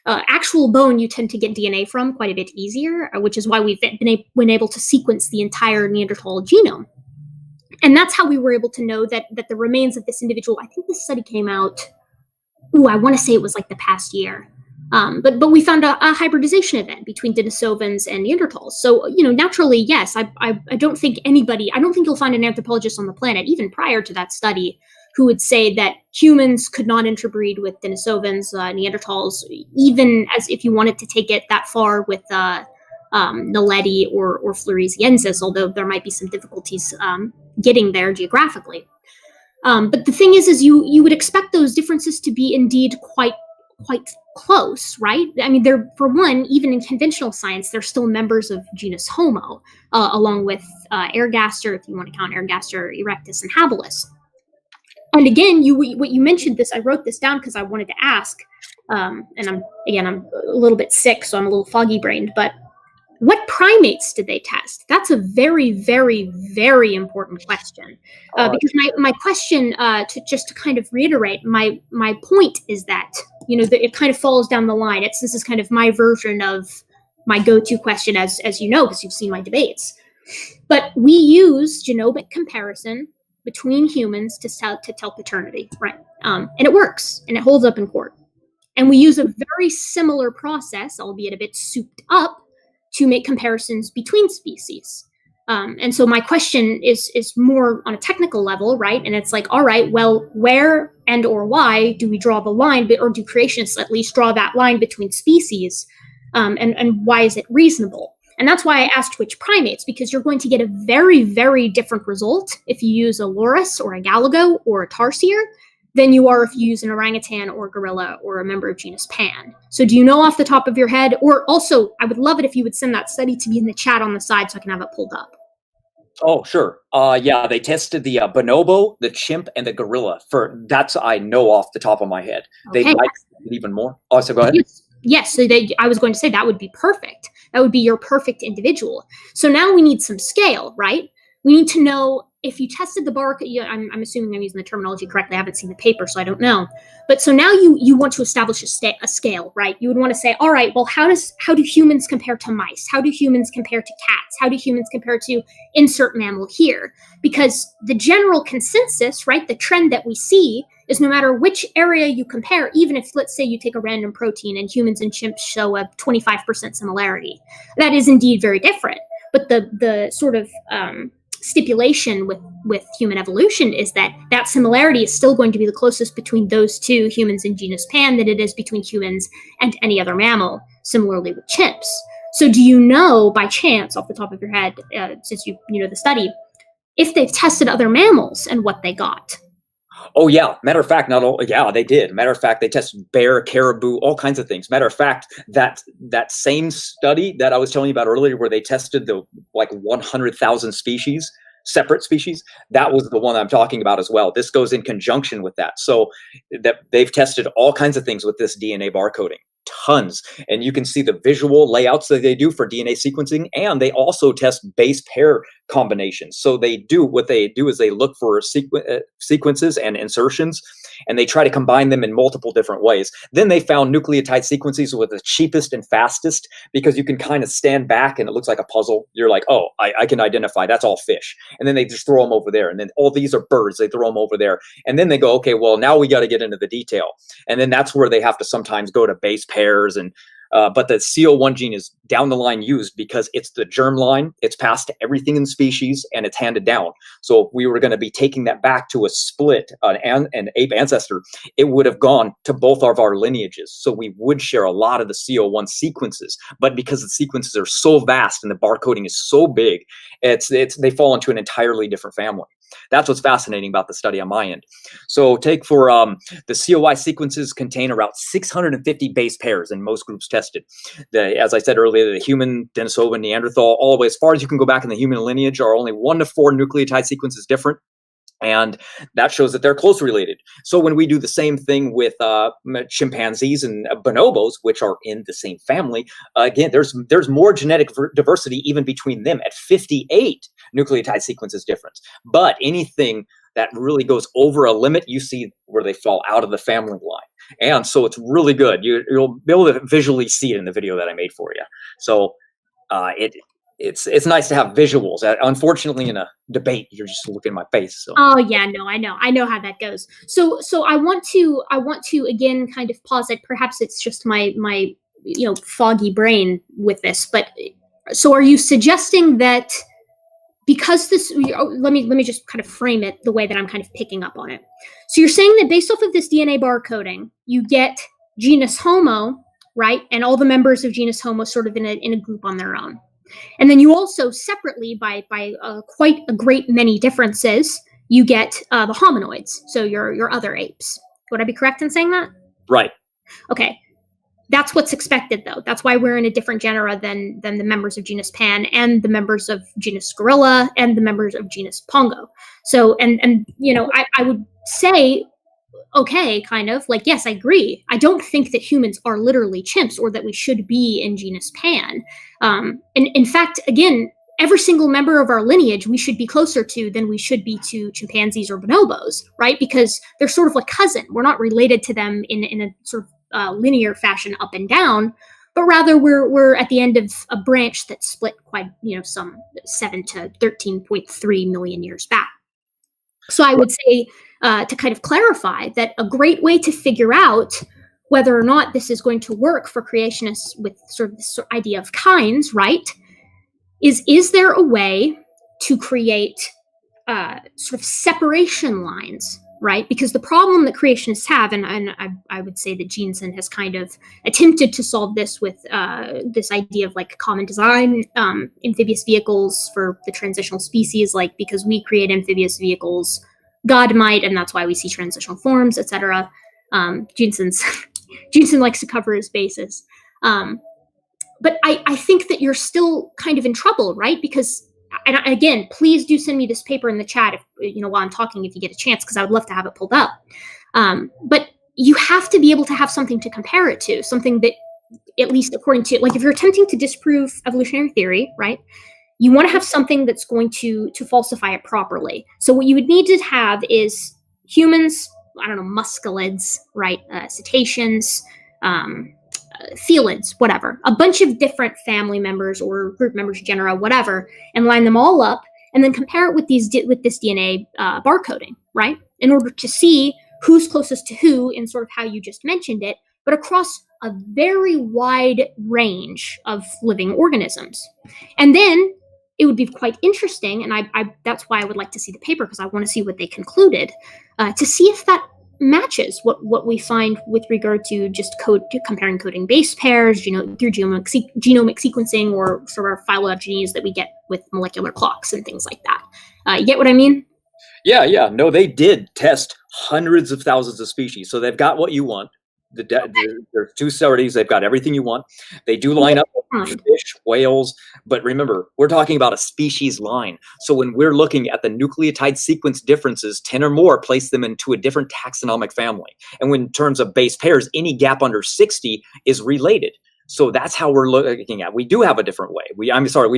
Actual bone you tend to get DNA from quite a bit easier, which is why we've been able to sequence the entire Neanderthal genome. And that's how we were able to know that the remains of this individual, I think this study came out, I want to say it was like the past year. But we found a hybridization event between Denisovans and Neanderthals. So, naturally, yes, I don't think you'll find an anthropologist on the planet, even prior to that study, who would say that humans could not interbreed with Denisovans, Neanderthals, even as if you wanted to take it that far with Naledi or Floresiensis, although there might be some difficulties getting there geographically. But the thing is you would expect those differences to be indeed quite close, right? I mean, they're, for one, even in conventional science, they're still members of genus Homo, along with Ergaster, if you want to count Ergaster, Erectus, and Habilis. And again, what you mentioned this, I wrote this down because I wanted to ask, and I'm a little bit sick, so I'm a little foggy-brained, but what primates did they test? That's a very, very, very important question. Because my question, to kind of reiterate, my point is that, it kind of falls down the line. This is kind of my version of my go-to question, as you know, because you've seen my debates. But we use genomic comparison between humans to tell paternity, right? And it works, and it holds up in court. And we use a very similar process, albeit a bit souped up, to make comparisons between species. And so my question is more on a technical level, right? And it's like, all right, well, where and or why do we draw the line, or do creationists at least draw that line between species? And why is it reasonable? And that's why I asked which primates, because you're going to get a very, very different result if you use a loris or a galago or a tarsier than you are if you use an orangutan or gorilla or a member of genus Pan. So do you know off the top of your head? Or also, I would love it if you would send that study to me in the chat on the side so I can have it pulled up. Oh, sure. Yeah, they tested the bonobo, the chimp, and the gorilla. That's I know off the top of my head. Okay. They might even more. Oh, so go ahead. Yes, so I was going to say that would be perfect. That would be your perfect individual. So now we need some scale, right? We need to know if you tested the bark. I'm assuming I'm using the terminology correctly. I haven't seen the paper, so I don't know. But so now you want to establish a scale, right? You would want to say, all right, well, how do humans compare to mice? How do humans compare to cats? How do humans compare to insert mammal here? Because the general consensus, right, the trend that we see is no matter which area you compare, even if, let's say, you take a random protein and humans and chimps show a 25% similarity, that is indeed very different. But the sort of stipulation with human evolution is that that similarity is still going to be the closest between those two, humans and genus Pan, than it is between humans and any other mammal, similarly with chimps. So do you know, by chance, off the top of your head, since you know the study, if they've tested other mammals and what they got? Oh, yeah. Matter of fact, they did. Matter of fact, they tested bear, caribou, all kinds of things. Matter of fact, that same study that I was telling you about earlier, where they tested the 100,000 species, separate species, that was the one I'm talking about as well. This goes in conjunction with that. So that they've tested all kinds of things with this DNA barcoding. Tons. And you can see the visual layouts that they do for DNA sequencing, and they also test base pair combinations. So what they do is they look for sequences and insertions, and they try to combine them in multiple different ways. Then they found nucleotide sequences with the cheapest and fastest, because you can kind of stand back and it looks like a puzzle. You're like, oh, I can identify, that's all fish. And then they just throw them over there. And then all these are birds, they throw them over there. And then they go, okay, well, now we got to get into the detail. And then that's where they have to sometimes go to base pairs. And but the CO1 gene is down the line used because it's the germ line, it's passed to everything in species, and it's handed down. So if we were going to be taking that back to a split, an ape ancestor, it would have gone to both of our lineages. So we would share a lot of the CO1 sequences, but because the sequences are so vast and the barcoding is so big, they fall into an entirely different family. That's what's fascinating about the study on my end. So take for the COI sequences contain around 650 base pairs in most groups tested. As I said earlier, the human, Denisova, Neanderthal, all the way as far as you can go back in the human lineage, are only 1 to 4 nucleotide sequences different. And that shows that they're closely related. So when we do the same thing with chimpanzees and bonobos, which are in the same family, again, there's more genetic diversity even between them at 58 nucleotide sequences difference. But anything that really goes over a limit, you see where they fall out of the family line. And so it's really good. You'll be able to visually see it in the video that I made for you. So it's nice to have visuals. Unfortunately, in a debate, you're just looking at my face. So. Oh yeah, no, I know how that goes. So I want to again kind of pause it. Perhaps it's just my foggy brain with this, but so are you suggesting that because this? Let me just kind of frame it the way that I'm kind of picking up on it. So you're saying that based off of this DNA barcoding, you get genus Homo, right, and all the members of genus Homo sort of in a group on their own. And then you also separately, by quite a great many differences, you get the hominoids, so your other apes. Would I be correct in saying that? Right. Okay. That's what's expected, though. That's why we're in a different genera than the members of genus Pan and the members of genus Gorilla and the members of genus Pongo. So, and I would say, okay, kind of like, yes, I agree. I don't think that humans are literally chimps or that we should be in genus Pan. And in fact, again, every single member of our lineage we should be closer to than we should be to chimpanzees or bonobos, right? Because they're sort of like cousin. We're not related to them in a sort of linear fashion up and down, but rather we're at the end of a branch that split quite, some 7 to 13.3 million years back. So I would say, to kind of clarify, that a great way to figure out whether or not this is going to work for creationists with sort of this idea of kinds, right, is there a way to create sort of separation lines, right? Because the problem that creationists have, and I would say that Jeanson has kind of attempted to solve this with this idea of like common design, amphibious vehicles for the transitional species, like because we create amphibious vehicles, God might, and that's why we see transitional forms, etc. Junsen likes to cover his bases. But I think that you're still kind of in trouble, right? Because, and again, please do send me this paper in the chat if, while I'm talking, if you get a chance, because I would love to have it pulled up. But you have to be able to have something to compare it to, something that, at least according to, like if you're attempting to disprove evolutionary theory, right? You want to have something that's going to falsify it properly. So what you would need to have is humans, I don't know, muscelids, right? Cetaceans, felids, whatever, a bunch of different family members or group members, genera, whatever, and line them all up, and then compare it with this DNA barcoding, right? In order to see who's closest to who in sort of how you just mentioned it, but across a very wide range of living organisms. And then it would be quite interesting, and I that's why I would like to see the paper, because I want to see what they concluded, to see if that matches what we find with regard to just comparing coding base pairs, through genomic sequencing, or sort of phylogenies that we get with molecular clocks and things like that. You get what I mean? Yeah. No, they did test hundreds of thousands of species, so they've got what you want. There's two studies. They've got everything you want. They do line up fish, whales, but remember, we're talking about a species line. So when we're looking at the nucleotide sequence differences, 10 or more place them into a different taxonomic family. And when in terms of base pairs, any gap under 60 is related. So that's how we're looking at. We do have a different way. We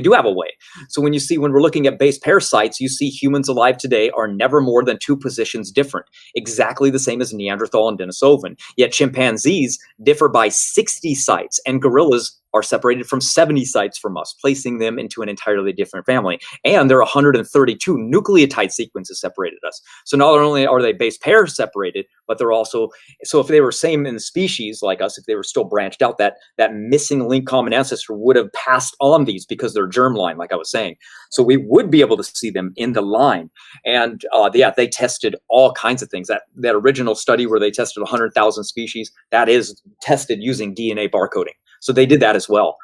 do have a way. So when we're looking at base pair sites, you see humans alive today are never more than 2 positions different, exactly the same as Neanderthal and Denisovan. Yet chimpanzees differ by 60 sites, and gorillas are separated from 70 sites from us, placing them into an entirely different family. And there are 132 nucleotide sequences separated us. So not only are they base pair separated, but they're also, so if they were same in species like us, if they were still branched out, that missing link common ancestor would have passed on these because they're germline, like I was saying. So we would be able to see them in the line. And they tested all kinds of things. That original study where they tested 100,000 species, that is tested using DNA barcoding. So they did that as well.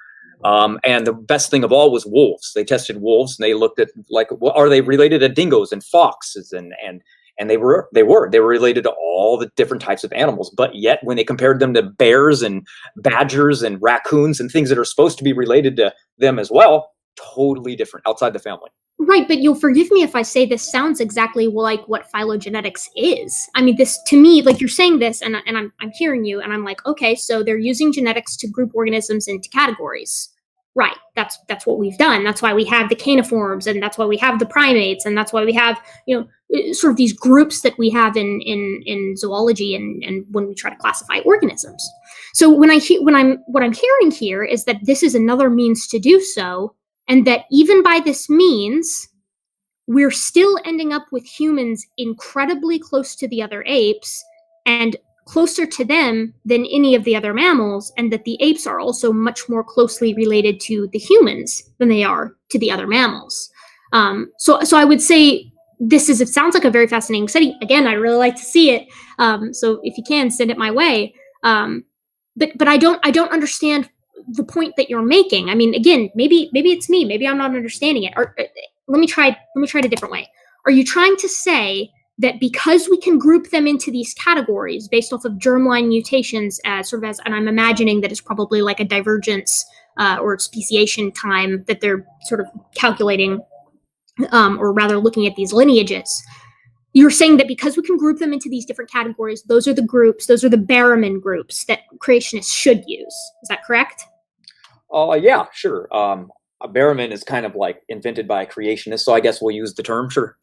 And the best thing of all was wolves. They tested wolves, and they looked at, like, are they related to dingoes and foxes? And they were related to all the different types of animals. But yet when they compared them to bears and badgers and raccoons and things that are supposed to be related to them as well, totally different outside the family. Right, but you'll forgive me if I say this sounds exactly like what phylogenetics is. I mean, this, to me, like, you're saying this, and I'm hearing you, and I'm like, okay, so they're using genetics to group organisms into categories. Right, that's what we've done. That's why we have the caniforms, and that's why we have the primates, and that's why we have, sort of these groups that we have in zoology and when we try to classify organisms. So what I'm hearing here is that this is another means to do so. And that even by this means, we're still ending up with humans incredibly close to the other apes and closer to them than any of the other mammals, and that the apes are also much more closely related to the humans than they are to the other mammals. So I would say it sounds like a very fascinating study. Again, I'd really like to see it. So if you can, send it my way. But I don't understand the point that you're making. I mean, again, maybe it's me. Maybe I'm not understanding it. Or let me try it a different way. Are you trying to say that because we can group them into these categories based off of germline mutations, and I'm imagining that it's probably like a divergence or speciation time that they're sort of calculating, or rather looking at these lineages. You're saying that because we can group them into these different categories, those are the Barraman groups that creationists should use. Is that correct? Yeah, sure. A Barraman is kind of like invented by a creationist, so I guess we'll use the term, sure.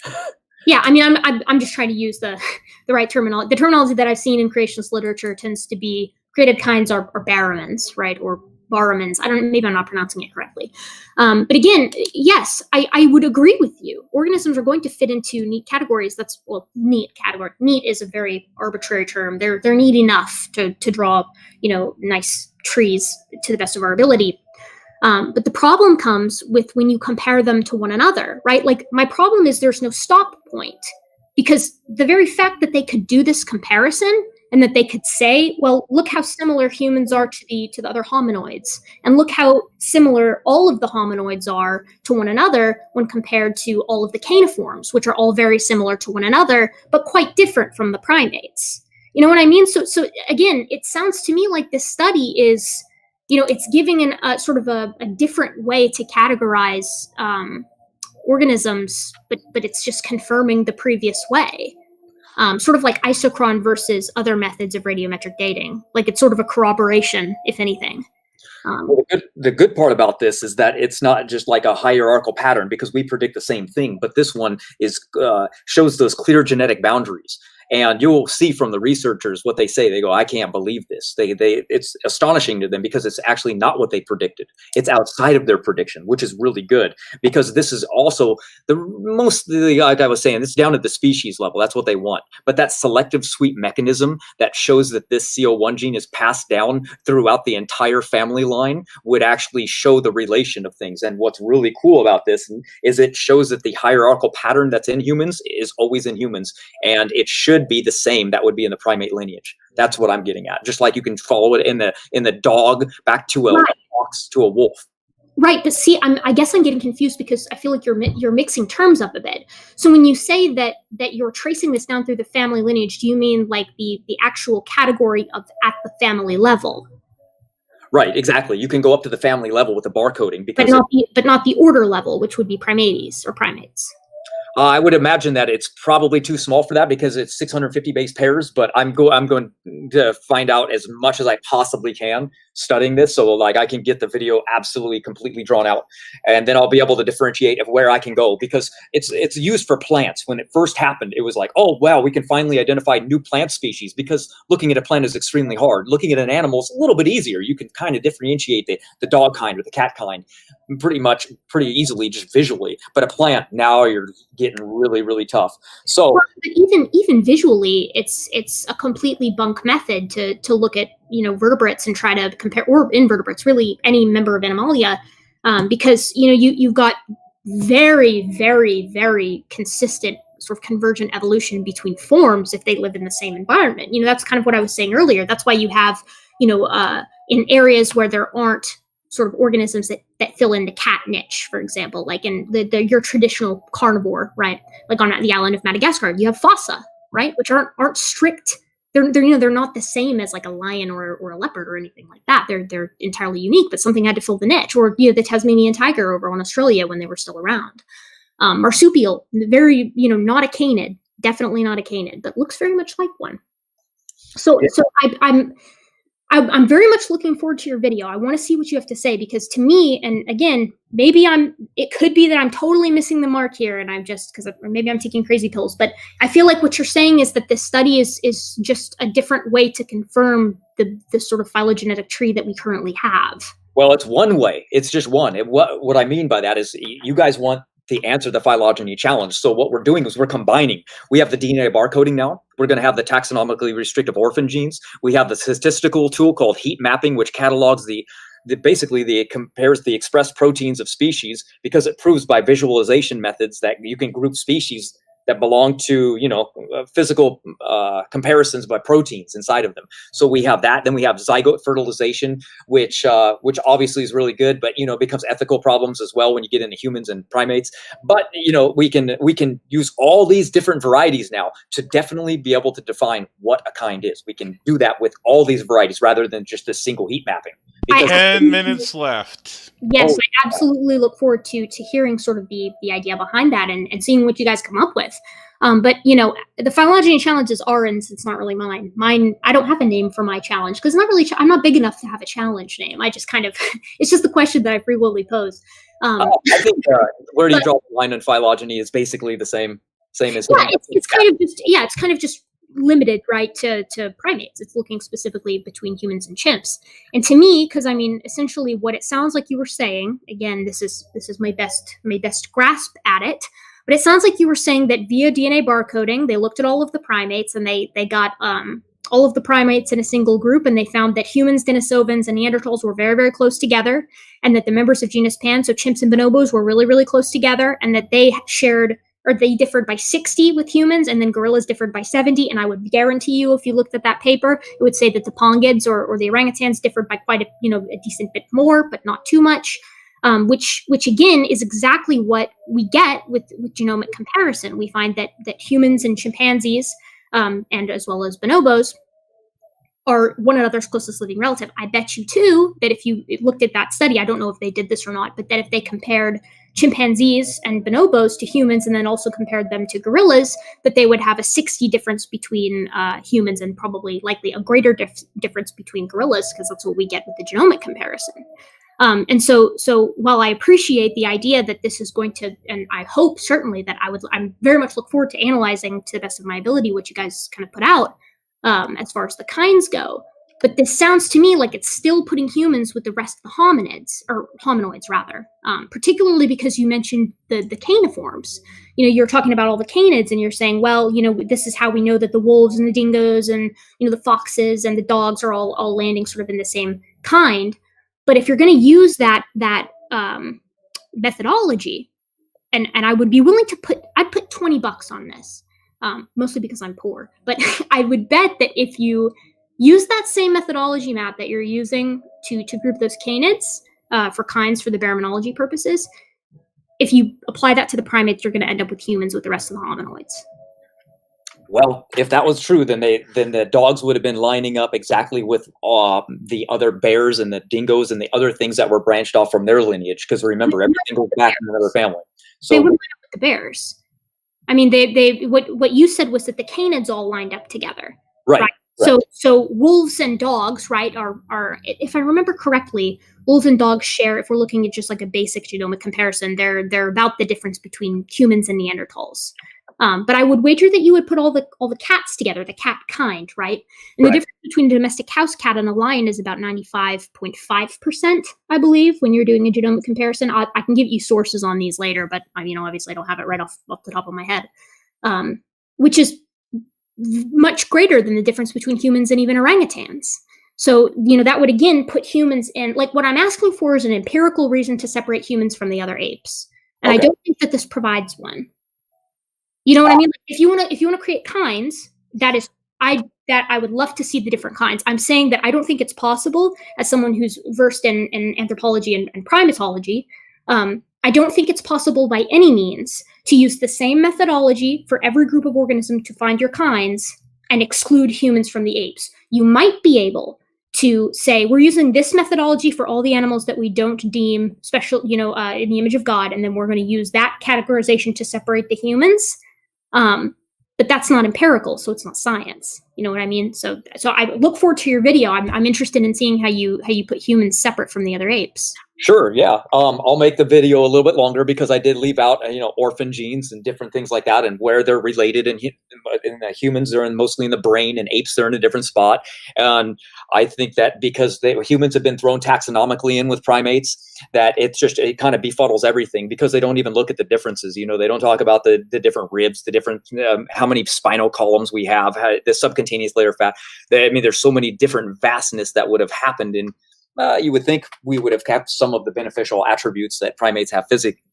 Yeah, I mean, I'm just trying to use the right terminology. The terminology that I've seen in creationist literature tends to be created kinds are Barramans, right, or Barramans. Maybe I'm not pronouncing it correctly. But again, yes, I would agree with you. Organisms are going to fit into neat categories. Neat category. Neat is a very arbitrary term. They're neat enough to draw, nice trees to the best of our ability. But the problem comes with when you compare them to one another, right? Like, my problem is there's no stop point, because the very fact that they could do this comparison and that they could say, well, look how similar humans are to the other hominoids, and look how similar all of the hominoids are to one another when compared to all of the caniforms, which are all very similar to one another, but quite different from the primates. You know what I mean? So again, it sounds to me like this study is, it's giving a sort of a different way to categorize organisms, but it's just confirming the previous way. Sort of like isochron versus other methods of radiometric dating. Like it's sort of a corroboration, if anything. Well, the good part about this is that it's not just like a hierarchical pattern, because we predict the same thing, but this one is shows those clear genetic boundaries. And you'll see from the researchers what they say. They go, I can't believe this. It's astonishing to them because it's actually not what they predicted. It's outside of their prediction, which is really good, because this is also like I was saying, it's down at the species level. That's what they want. But that selective sweep mechanism that shows that this CO1 gene is passed down throughout the entire family line would actually show the relation of things. And what's really cool about this is it shows that the hierarchical pattern that's in humans is always in humans, and it should be the same that would be in the primate lineage. That's what I'm getting at. Just like you can follow it in the dog back to a fox to a wolf. Right, but see, I guess I'm getting confused because I feel like you're mixing terms up a bit. So when you say that you're tracing this down through the family lineage, do you mean like the actual category of at the family level? Right, exactly. You can go up to the family level with the barcoding, because but not the order level, which would be primates or primates. I would imagine that it's probably too small for that because it's 650 base pairs, but I'm going to find out as much as I possibly can studying this, so like I can get the video absolutely completely drawn out, and then I'll be able to differentiate of where I can go, because it's used for plants. When it first happened, it was like, oh wow, we can finally identify new plant species, because looking at a plant is extremely hard. Looking at an animal is a little bit easier. You can kind of differentiate the dog kind or the cat kind pretty easily just visually, but a plant, now you're getting really, really tough. So but even visually, it's a completely bunk method to look at vertebrates and try to compare, or invertebrates, really any member of Animalia, because you've got very, very, very consistent sort of convergent evolution between forms if they live in the same environment. That's kind of what I was saying earlier. That's why you have in areas where there aren't sort of organisms that fill in the cat niche, for example, like in your traditional carnivore, right? Like on the island of Madagascar, you have fossa, right? Which aren't strict. They're not the same as like a lion or a leopard or anything like that. They're entirely unique, but something had to fill the niche. Or the Tasmanian tiger over on Australia when they were still around. Marsupial, very not a canid, definitely not a canid, but looks very much like one. So I'm very much looking forward to your video. I want to see what you have to say, because to me, and again, it could be that I'm totally missing the mark here, and maybe I'm taking crazy pills, but I feel like what you're saying is that this study is just a different way to confirm the sort of phylogenetic tree that we currently have. Well, it's one way. It's just one. What I mean by that is you guys want the answer to the phylogeny challenge. So what we're doing is we're combining. We have the DNA barcoding now. We're going to have the taxonomically restrictive orphan genes. We have the statistical tool called heat mapping, which catalogs it compares the expressed proteins of species, because it proves by visualization methods that you can group species that belong to, physical comparisons by proteins inside of them. So we have that. Then we have zygote fertilization, which obviously is really good, but becomes ethical problems as well when you get into humans and primates. But we can use all these different varieties now to definitely be able to define what a kind is. We can do that with all these varieties rather than just a single heat mapping. 10 minutes left. Yes, I absolutely look forward to hearing sort of the idea behind that and seeing what you guys come up with. But the phylogeny challenge is Aaron's. It's not really mine. I don't have a name for my challenge because I'm not big enough to have a challenge name. I just kind of it's just the question that I frequently pose. I think where do you draw the line on phylogeny is basically the same as it's kind of just limited, right, to primates. It's looking specifically between humans and chimps. And to me, because essentially what it sounds like you were saying, again, this is my best grasp at it, but it sounds like you were saying that via DNA barcoding, they looked at all of the primates and they got all of the primates in a single group, and they found that humans, Denisovans, and Neanderthals were very, very close together, and that the members of genus Pan, so chimps and bonobos, were really, really close together, and that they shared or they differed by 60 with humans, and then gorillas differed by 70. And I would guarantee you, if you looked at that paper, it would say that the pongids or the orangutans differed by quite a decent bit more, but not too much. Which again is exactly what we get with genomic comparison. We find that humans and chimpanzees, and as well as bonobos, are one another's closest living relative. I bet you too that if you looked at that study, I don't know if they did this or not, but that if they compared chimpanzees and bonobos to humans and then also compared them to gorillas, that they would have a 60 difference between humans and probably likely a greater difference between gorillas, because that's what we get with the genomic comparison. And so while I appreciate the idea that this is going to, and I hope certainly that I'm very much look forward to analyzing to the best of my ability what you guys kind of put out as far as the kinds go. But this sounds to me like it's still putting humans with the rest of the hominids, or hominoids rather, particularly because you mentioned the caniforms. You're talking about all the canids and you're saying, well, this is how we know that the wolves and the dingoes and, the foxes and the dogs are all landing sort of in the same kind. But if you're going to use that methodology, and I would be willing to I'd put $20 on this, mostly because I'm poor. But I would bet that if you use that same methodology map that you're using to group those canids for kinds for the baraminology purposes, if you apply that to the primates, you're going to end up with humans with the rest of the hominoids. Well, if that was true, then the dogs would have been lining up exactly with the other bears and the dingoes and the other things that were branched off from their lineage. Because remember, everything goes back in another family. So they would line up with the bears. I mean, what you said was that the canids all lined up together, right? So wolves and dogs, right, are if I remember correctly, wolves and dogs share. If we're looking at just like a basic genomic comparison, they're about the difference between humans and Neanderthals. But I would wager that you would put all the cats together, the cat kind, right? And the difference between a domestic house cat and a lion is about 95.5%, I believe, when you're doing a genomic comparison. I can give you sources on these later, but obviously I don't have it right off the top of my head, which is much greater than the difference between humans and even orangutans. So, that would again put humans in, like, what I'm asking for is an empirical reason to separate humans from the other apes. And I don't think that this provides one. You know what I mean? Like, if you want to create kinds, I would love to see the different kinds. I'm saying that I don't think it's possible, as someone who's versed in anthropology and primatology. I don't think it's possible by any means to use the same methodology for every group of organisms to find your kinds and exclude humans from the apes. You might be able to say, we're using this methodology for all the animals that we don't deem special, in the image of God, and then we're going to use that categorization to separate the humans. But that's not empirical, so it's not science. You know what I mean? So I look forward to your video. I'm interested in seeing how you put humans separate from the other apes. Sure, yeah. I'll make the video a little bit longer because I did leave out, orphan genes and different things like that, and where they're related. And humans are mostly in the brain, and apes are in a different spot. And I think that because humans have been thrown taxonomically in with primates, that it kind of befuddles everything, because they don't even look at the differences. They don't talk about the different ribs, the different how many spinal columns we have, the subcutaneous layer of fat. There's so many different vastness that would have happened in. You would think we would have kept some of the beneficial attributes that primates have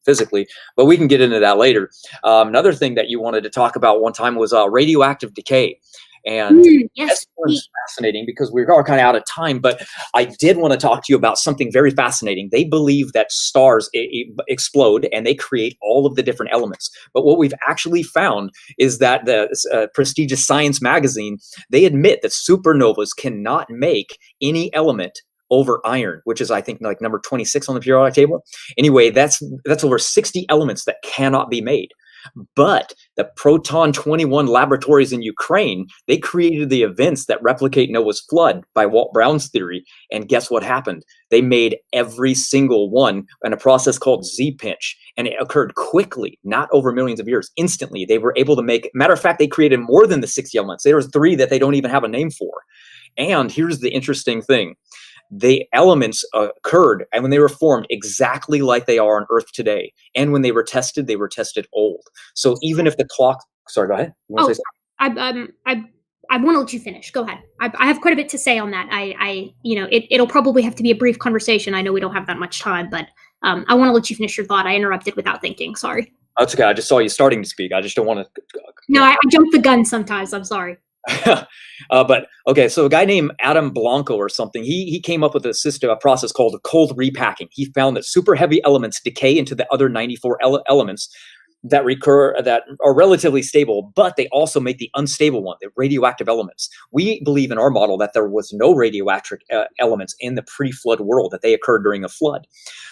physically, but we can get into that later. Another thing that you wanted to talk about one time was radioactive decay. And yes, that's fascinating, because we are kind of out of time, but I did want to talk to you about something very fascinating. They believe that stars explode and they create all of the different elements. But what we've actually found is that the prestigious Science magazine, they admit that supernovas cannot make any element over iron, which is, I think, like number 26 on the periodic table. Anyway, that's over 60 elements that cannot be made. But the Proton 21 laboratories in Ukraine, they created the events that replicate Noah's flood by Walt Brown's theory. And guess what happened? They made every single one in a process called Z-pinch. And it occurred quickly, not over millions of years. Instantly, they were able to make, matter of fact, they created more than the 60 elements. There was 3 that they don't even have a name for. And here's the interesting thing. The elements occurred, and when they were formed, exactly like they are on Earth today. And when they were tested old. So even if the clock, sorry, go ahead. You want to say something? I want to let you finish. Go ahead. I have quite a bit to say on that. It'll probably have to be a brief conversation. I know we don't have that much time, but I want to let you finish your thought. I interrupted without thinking. Sorry. That's okay. I just saw you starting to speak. I just don't want to. No, I jump the gun sometimes. I'm sorry. But okay, so a guy named Adam Blanco or something, he came up with a process called cold repacking. He found that super heavy elements decay into the other 94 elements that are relatively stable, but they also make the unstable one, the radioactive elements. We believe in our model that there was no radioactive elements in the pre-flood world, that they occurred during a flood.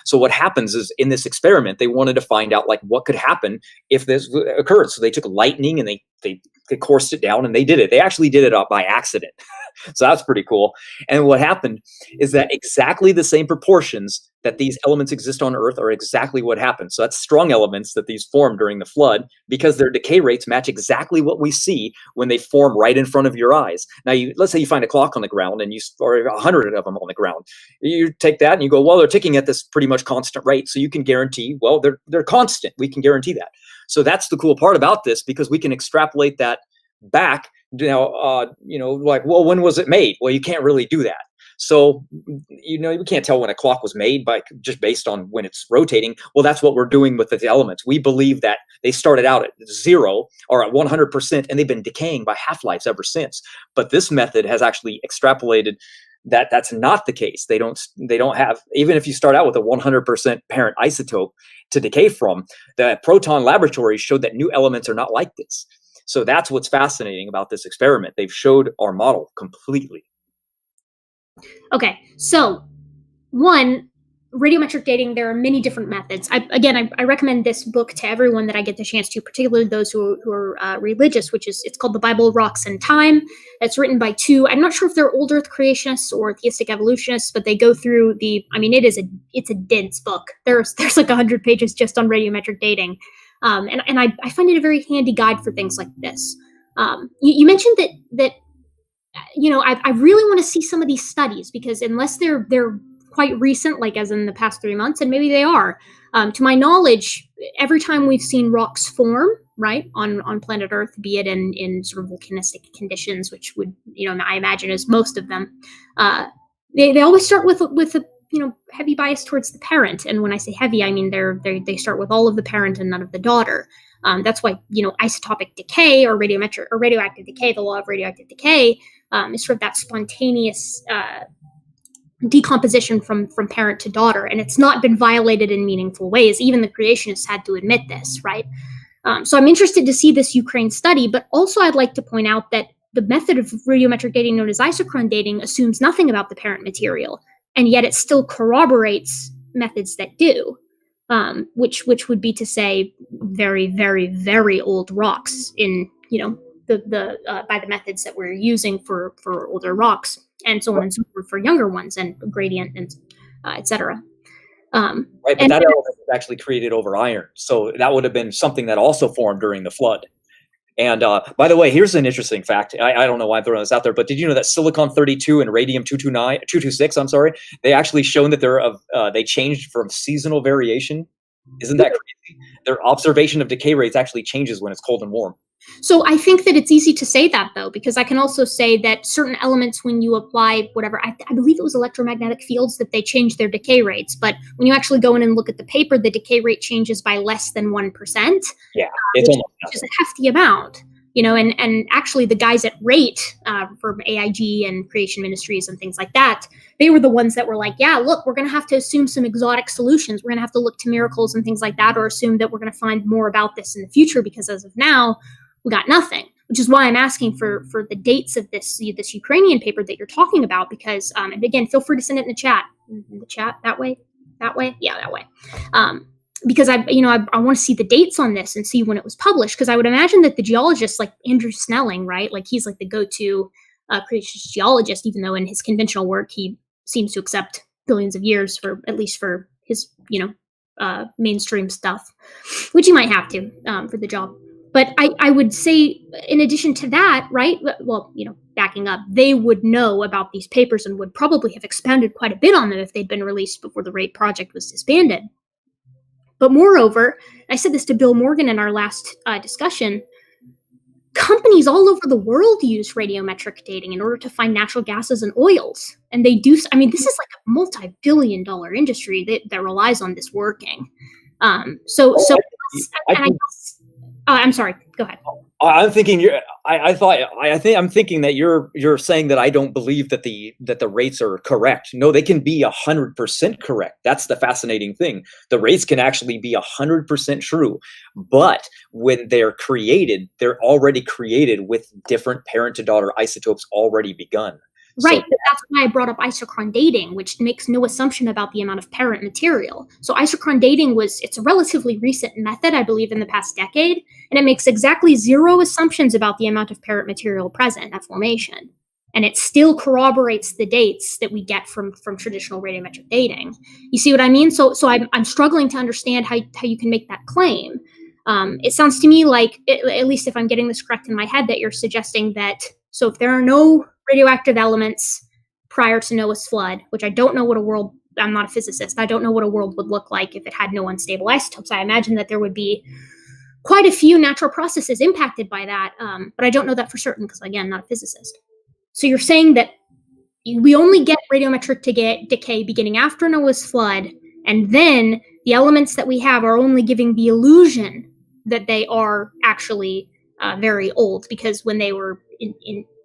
So what happens is, in this experiment, they wanted to find out like what could happen if this occurred. So they took lightning and they coursed it down, and they did it. They actually did it by accident. So that's pretty cool. And what happened is that exactly the same proportions that these elements exist on Earth are exactly what happened. So that's strong elements that these form during the flood, because their decay rates match exactly what we see when they form right in front of your eyes. Now, let's say you find a clock on the ground, and or 100 of them on the ground. You take that and you go, well, they're ticking at this pretty much constant rate. So you can guarantee, well, they're constant. We can guarantee that. So that's the cool part about this, because we can extrapolate that back. Like, well, when was it made? Well, you can't really do that. So, you can't tell when a clock was made just based on when it's rotating. Well, that's what we're doing with the elements. We believe that they started out at 0 or at 100%, and they've been decaying by half-lives ever since. But this method has actually extrapolated that that's not the case. They don't have, even if you start out with a 100% parent isotope to decay from, the proton laboratories showed that new elements are not like this. So that's what's fascinating about this experiment. They've showed our model completely. Okay, so one, radiometric dating, there are many different methods. I recommend this book to everyone that I get the chance to, particularly those who are religious, it's called The Bible, Rocks, and Time. It's written by two, I'm not sure if they're old Earth creationists or theistic evolutionists, but they go through it's a dense book. There's like 100 pages just on radiometric dating. And I find it a very handy guide for things like this. You mentioned that I really want to see some of these studies, because unless they're quite recent, like as in the past 3 months, and maybe they are, to my knowledge, every time we've seen rocks form, right, on planet Earth, be it in sort of volcanistic conditions, which would, I imagine is most of them, they always start with a heavy bias towards the parent. And when I say heavy, I mean they start with all of the parent and none of the daughter. That's why, isotopic decay or radioactive decay, the law of radioactive decay, is sort of that spontaneous decomposition from parent to daughter. And it's not been violated in meaningful ways. Even the creationists had to admit this, right? So I'm interested to see this Ukraine study, but also I'd like to point out that the method of radiometric dating known as isochron dating assumes nothing about the parent material, and yet it still corroborates methods that do, which would be to say very, very, very old rocks in, by the methods that we're using for older rocks, and so on and so forth for younger ones, and gradient and etc. Right, but that element was actually created over iron, so that would have been something that also formed during the flood. And by the way, here's an interesting fact. I don't know why I'm throwing this out there, but did you know that silicon-32 and radium-226, they actually shown that they changed from seasonal variation? Isn't that crazy? Their observation of decay rates actually changes when it's cold and warm. So I think that it's easy to say that, though, because I can also say that certain elements, when you apply whatever, I believe it was electromagnetic fields, that they change their decay rates. But when you actually go in and look at the paper, the decay rate changes by less than 1%. Yeah, it's which is a hefty amount. And actually the guys at Rate from AIG and Creation Ministries and things like that, they were the ones that were like, yeah, look, we're going to have to assume some exotic solutions. We're going to have to look to miracles and things like that, or assume that we're going to find more about this in the future, because as of now, we got nothing, which is why I'm asking for the dates of this Ukrainian paper that you're talking about, because, and again, feel free to send it in the chat. That way? Yeah, that way. Because I want to see the dates on this and see when it was published, because I would imagine that the geologists like Andrew Snelling, right? Like he's like the go-to creationist geologist, even though in his conventional work, he seems to accept billions of years at least for his, mainstream stuff, which he might have to for the job. But I would say, in addition to that, right, well, backing up, they would know about these papers and would probably have expounded quite a bit on them if they'd been released before the RATE project was disbanded. But moreover, I said this to Bill Morgan in our last discussion, companies all over the world use radiometric dating in order to find natural gases and oils. And they do, this is like a multi-billion-dollar industry that relies on this working. So I'm sorry. Go ahead. I'm thinking I'm thinking that you're saying that I don't believe that the rates are correct. No, they can be 100% correct. That's the fascinating thing. The rates can actually be 100% true, but when they're created, they're already created with different parent-to-daughter isotopes already begun. Right, but that's why I brought up isochron dating, which makes no assumption about the amount of parent material. So isochron dating it's a relatively recent method, I believe, in the past decade, and it makes exactly zero assumptions about the amount of parent material present at formation. And it still corroborates the dates that we get from traditional radiometric dating. You see what I mean? So I'm struggling to understand how you can make that claim. It sounds to me like, at least if I'm getting this correct in my head, that you're suggesting that, so if there are no radioactive elements prior to Noah's flood, which I don't know what a world, I'm not a physicist, I don't know what a world would look like if it had no unstable isotopes. I imagine that there would be quite a few natural processes impacted by that, but I don't know that for certain because, again, not a physicist. So you're saying that we only get radiometric decay beginning after Noah's flood, and then the elements that we have are only giving the illusion that they are actually very old, because when they were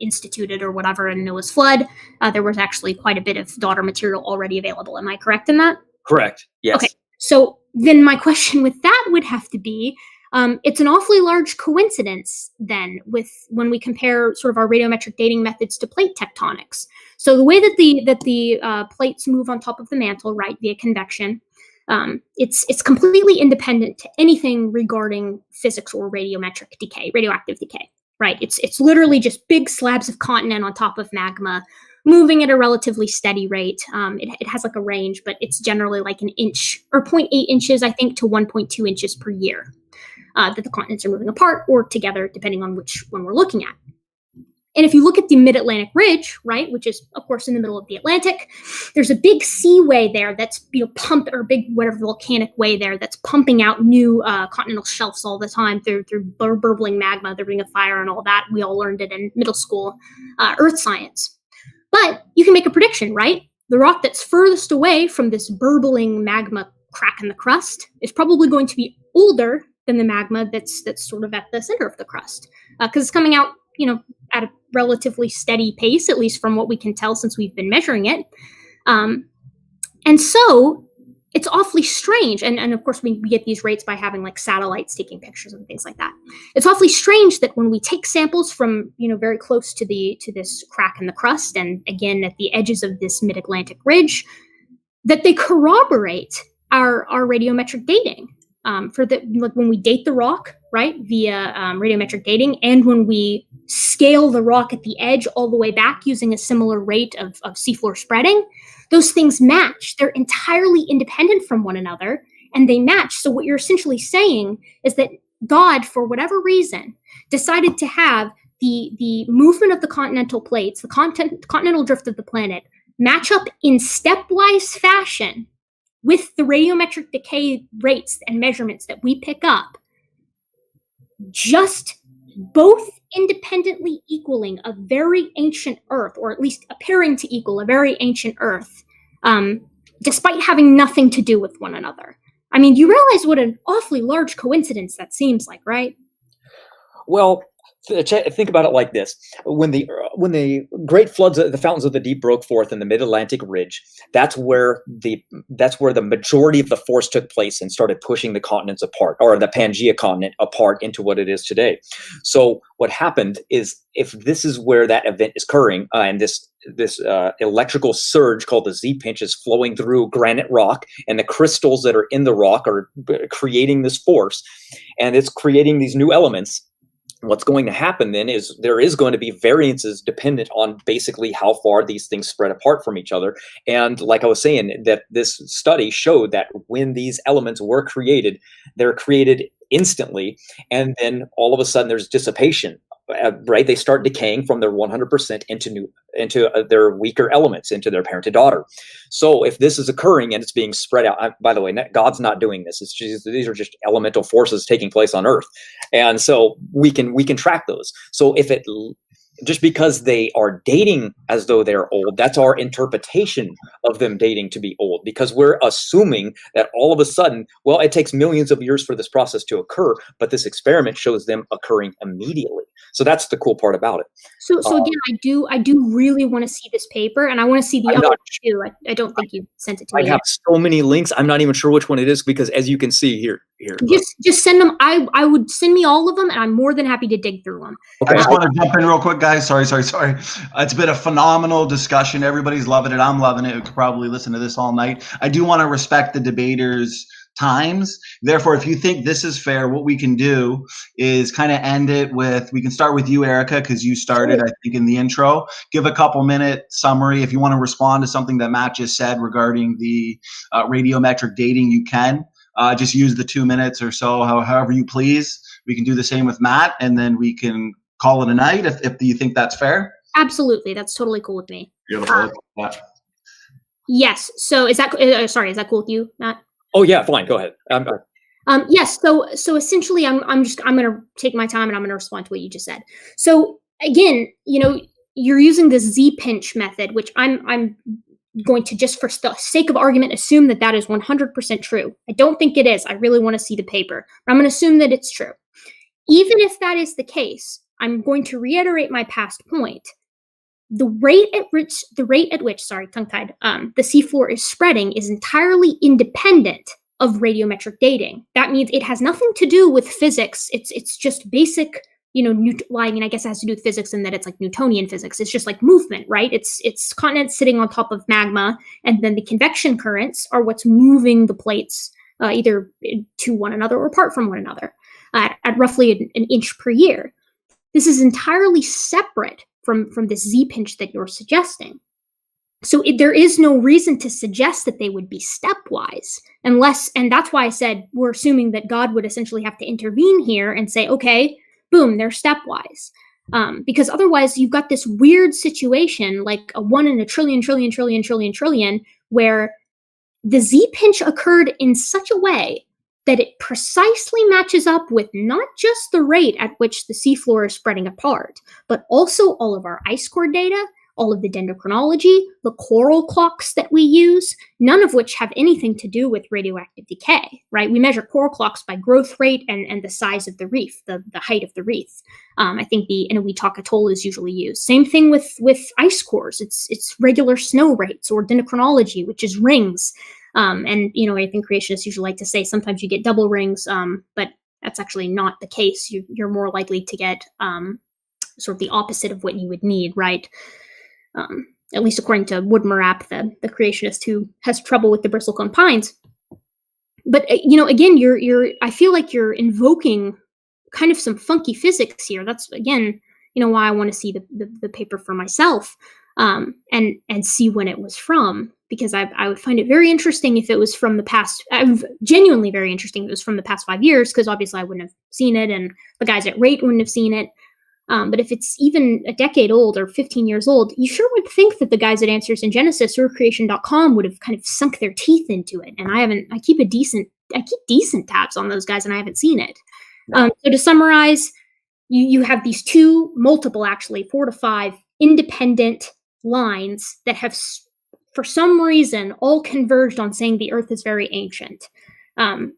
instituted or whatever in Noah's flood, there was actually quite a bit of daughter material already available. Am I correct in that? Correct. Yes. Okay. So then my question with that would have to be, it's an awfully large coincidence then with when we compare sort of our radiometric dating methods to plate tectonics. So the way that the plates move on top of the mantle, right, via convection, it's completely independent to anything regarding physics or radiometric decay, radioactive decay, right? It's literally just big slabs of continent on top of magma moving at a relatively steady rate. It has like a range, but it's generally like an inch or 0.8 inches, I think, to 1.2 inches per year that the continents are moving apart or together, depending on which one we're looking at. And if you look at the mid-Atlantic ridge, right, which is, of course, in the middle of the Atlantic, there's a big seaway there that's, or big whatever volcanic way there that's pumping out new continental shelves all the time through burbling magma, the ring of fire and all that. We all learned it in middle school earth science. But you can make a prediction, right? The rock that's furthest away from this burbling magma crack in the crust is probably going to be older than the magma that's sort of at the center of the crust, because it's coming out, at a relatively steady pace, at least from what we can tell since we've been measuring it. And so it's awfully strange. And of course, we get these rates by having like satellites taking pictures and things like that. It's awfully strange that when we take samples from, very close to this crack in the crust, and again, at the edges of this mid-Atlantic ridge, that they corroborate our radiometric dating. When we date the rock, right, via radiometric dating, and when we scale the rock at the edge all the way back using a similar rate of seafloor spreading, those things match. They're entirely independent from one another, and they match. So what you're essentially saying is that God, for whatever reason, decided to have the movement of the continental plates, the continental drift of the planet, match up in stepwise fashion with the radiometric decay rates and measurements that we pick up, just both independently equaling a very ancient Earth, or at least appearing to equal a very ancient Earth, despite having nothing to do with one another. I mean, you realize what an awfully large coincidence that seems like, right? Well, think about it like this: when the great floods, the fountains of the deep broke forth in the mid-Atlantic ridge, that's where the majority of the force took place and started pushing the continents apart, or the Pangea continent apart, into what it is today. So what happened is, if this is where that event is occurring, and this electrical surge called the Z-pinch is flowing through granite rock, and the crystals that are in the rock are creating this force, and it's creating these new elements. What's going to happen then is there is going to be variances dependent on basically how far these things spread apart from each other. And like I was saying, that this study showed that when these elements were created, they're created instantly, and then all of a sudden there's dissipation. Right, they start decaying from their 100% into their weaker elements, into their parent to daughter. So if this is occurring and it's being spread out, by the way, God's not doing this. It's just, these are just elemental forces taking place on Earth, and so we can track those. So if just because they are dating as though they're old, that's our interpretation of them dating to be old, because we're assuming that all of a sudden, well, it takes millions of years for this process to occur, but this experiment shows them occurring immediately. So that's the cool part about it. So again, I do really want to see this paper, and I want to see the other one too. I don't think you sent it to me. I have so many links. I'm not even sure which one it is, because as you can see here. Just send them. I would send me all of them, and I'm more than happy to dig through them. Okay. I just want to jump in real quick, guys. Sorry. It's been a phenomenal discussion. Everybody's loving it. I'm loving it. We could probably listen to this all night. I do want to respect the debaters' times. Therefore, if you think this is fair, what we can do is kind of end it with, we can start with you, Erica, because you started, I think, in the intro. Give a couple-minute summary. If you want to respond to something that Matt just said regarding the radiometric dating, you can. Just use the 2 minutes or so, however you please. We can do the same with Matt, and then we can call it a night if you think that's fair. Absolutely. That's totally cool with me. Beautiful. Yes. So is that sorry, is that cool with you, Matt? Oh yeah, fine. Go ahead. Yes. So essentially I'm going to take my time and I'm going to respond to what you just said. So again, you're using the Z-pinch method, which I'm going to, just for the sake of argument, assume that is 100% true. I don't think it is. I really want to see the paper, but I'm going to assume that it's true. Even if that is the case, I'm going to reiterate my past point. The rate at which, tongue-tied, the seafloor is spreading is entirely independent of radiometric dating. That means it has nothing to do with physics. It's just basic, I guess it has to do with physics in that it's like Newtonian physics. It's just like movement, right? It's continents sitting on top of magma, and then the convection currents are what's moving the plates either to one another or apart from one another at roughly an inch per year. This is entirely separate from this Z-pinch that you're suggesting. So there is no reason to suggest that they would be stepwise, and that's why I said we're assuming that God would essentially have to intervene here and say, okay, boom, they're stepwise. Because otherwise you've got this weird situation, like a 1 in a trillion, where the Z-pinch occurred in such a way that it precisely matches up with not just the rate at which the seafloor is spreading apart, but also all of our ice core data, all of the dendrochronology, the coral clocks that we use, none of which have anything to do with radioactive decay, right? We measure coral clocks by growth rate and the size of the reef, the height of the reef. I think the Inuit atoll is usually used. Same thing with ice cores. It's regular snow rates, or dendrochronology, which is rings. I think creationists usually like to say sometimes you get double rings, but that's actually not the case. You're more likely to get sort of the opposite of what you would need, right? At least according to Wood-Marap, the creationist who has trouble with the bristlecone pines. But again, I feel like you're invoking kind of some funky physics here. That's again, why I want to see the paper for myself, and see when it was from, because I would find it very interesting if it was from the past. Genuinely very interesting if it was from the past 5 years, because obviously I wouldn't have seen it, and the guys at Rate wouldn't have seen it. But if it's even a decade old or 15 years old, you sure would think that the guys at Answers in Genesis or Creation.com would have kind of sunk their teeth into it. And I keep decent tabs on those guys, and I haven't seen it. No. So to summarize, you have these multiple, 4 to 5 independent lines that have, for some reason, all converged on saying the Earth is very ancient. I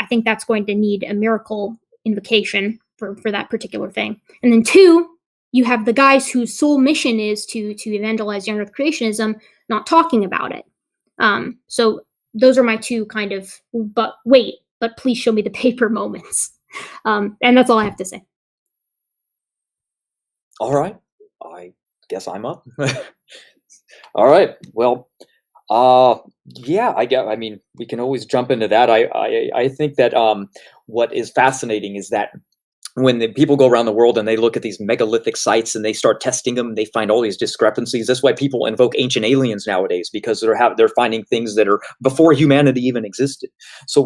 think that's going to need a miracle invocation for that particular thing. And then 2, you have the guys whose sole mission is to evangelize young Earth creationism not talking about it. So those are my 2 kind of, but please show me the paper moments. And that's all I have to say. All right. I guess I'm up. All right. Well, yeah, we can always jump into that. I think that what is fascinating is that when the people go around the world and they look at these megalithic sites and they start testing them, they find all these discrepancies. That's why people invoke ancient aliens nowadays, because they're finding things that are before humanity even existed. So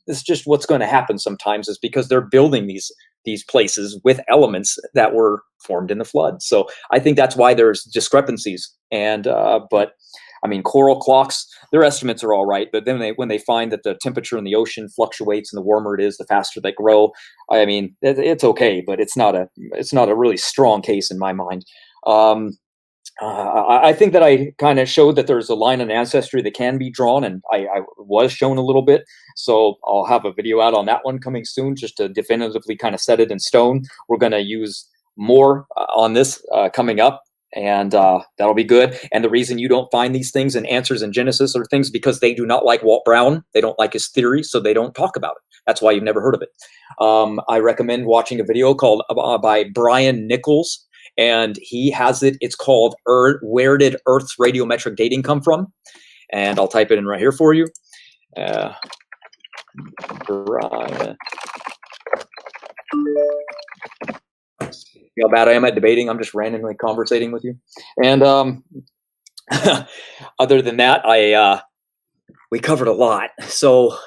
it's just what's going to happen sometimes, is because they're building these places with elements that were formed in the flood. So I think that's why there's discrepancies. And but I mean, coral clocks, their estimates are all right, but then when they find that the temperature in the ocean fluctuates and the warmer it is, the faster they grow, I mean, it's okay, but it's not a really strong case in my mind. I think that I kind of showed that there's a line in ancestry that can be drawn, and I was shown a little bit. So I'll have a video out on that one coming soon, just to definitively kind of set it in stone. We're going to use more on this coming up, and that'll be good. And the reason you don't find these things in Answers in Genesis are things because they do not like Walt Brown. They don't like his theory, so they don't talk about it. That's why you've never heard of it. I recommend watching a video called by Brian Nichols. And he has it. It's called Where Did Earth's Radiometric Dating Come From? And I'll type it in right here for you. Brian. See how bad I am at debating? I'm just randomly conversating with you. And other than that, we covered a lot. So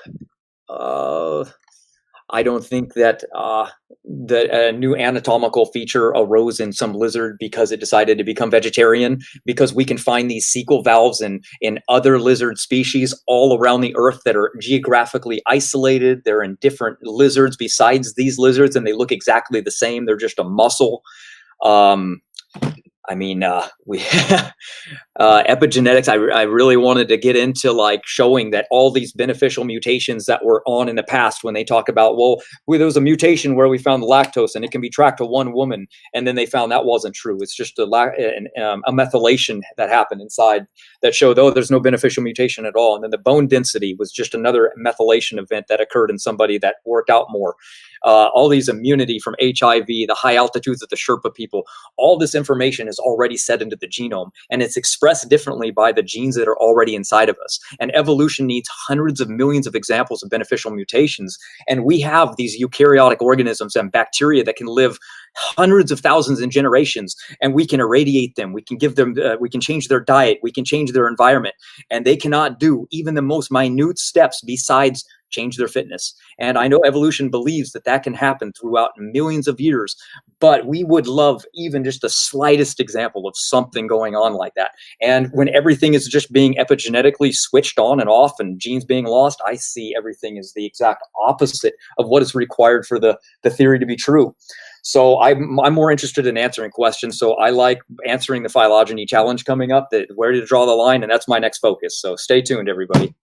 I don't think that a new anatomical feature arose in some lizard because it decided to become vegetarian, because we can find these cecal valves in other lizard species all around the earth that are geographically isolated. They're in different lizards besides these lizards, and they look exactly the same. They're just a muscle. I mean, epigenetics, I really wanted to get into like showing that all these beneficial mutations that were on in the past, when they talk about, well, there was a mutation where we found the lactose and it can be tracked to one woman. And then they found that wasn't true. It's just a methylation that happened inside that showed, oh, there's no beneficial mutation at all. And then the bone density was just another methylation event that occurred in somebody that worked out more. All these immunity from HIV, the high altitudes of the Sherpa people, all this information is already set into the genome, and it's expressed differently by the genes that are already inside of us. And evolution needs hundreds of millions of examples of beneficial mutations. And we have these eukaryotic organisms and bacteria that can live hundreds of thousands in generations, and we can irradiate them. We can give them, we can change their diet. We can change their environment, and they cannot do even the most minute steps besides change their fitness. And I know evolution believes that that can happen throughout millions of years, but we would love even just the slightest example of something going on like that. And when everything is just being epigenetically switched on and off and genes being lost, I see everything as the exact opposite of what is required for the theory to be true. So I'm more interested in answering questions. So I like answering the phylogeny challenge coming up, that where to draw the line, and that's my next focus. So stay tuned, everybody.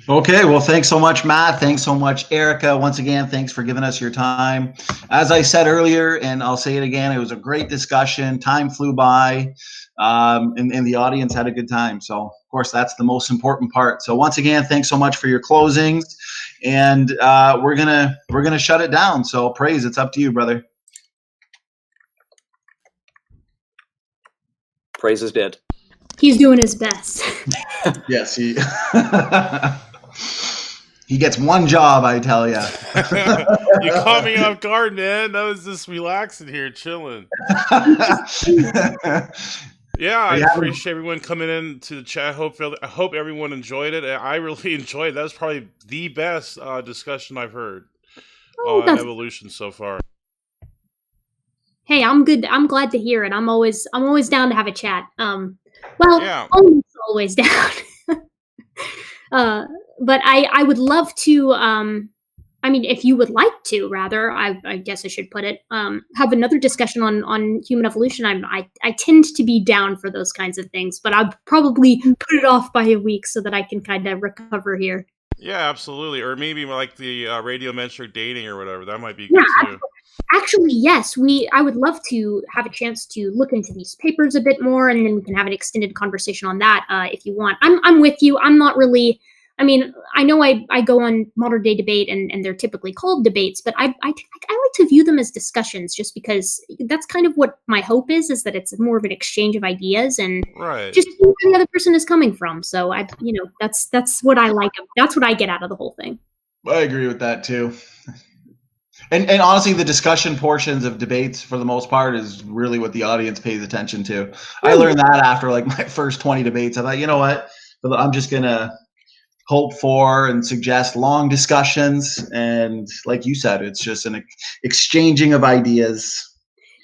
Okay, well, thanks so much, Matt. Thanks so much, Erica. Once again, thanks for giving us your time. As I said earlier, and I'll say it again, it was a great discussion. Time flew by, and the audience had a good time. So, of course, that's the most important part. So, once again, thanks so much for your closings, and we're gonna shut it down. So, Praise, it's up to you, brother. Praise is dead. He's doing his best. Yes, he gets one job, I tell ya. You caught me off guard, man. I was just relaxing here, chilling. Yeah, I appreciate everyone coming in to the chat. I hope everyone enjoyed it. I really enjoyed it. That was probably the best discussion I've heard on evolution so far. Hey, I'm good. I'm glad to hear it. I'm always down to have a chat. Well, Yeah. almost always down. But I would love to, I mean, if you would like to, rather, I guess I should put it, have another discussion on human evolution. I tend to be down for those kinds of things, but I'll probably put it off by a week so that I can kind of recover here. Yeah, absolutely. Or maybe like the radiometric dating or whatever. That might be good too. Actually, yes, I would love to have a chance to look into these papers a bit more, and then we can have an extended conversation on that if you want. I'm with you. I'm not really. I mean, I know I go on Modern Day Debate, and they're typically called debates, but I like to view them as discussions, just because that's kind of what my hope is that it's more of an exchange of ideas and just where the other person is coming from. So that's what I like. That's what I get out of the whole thing. I agree with that too. And honestly, the discussion portions of debates, for the most part, is really what the audience pays attention to. I learned that after like my first 20 debates. I thought, you know what, I'm just gonna hope for and suggest long discussions, and like you said, it's just an exchanging of ideas.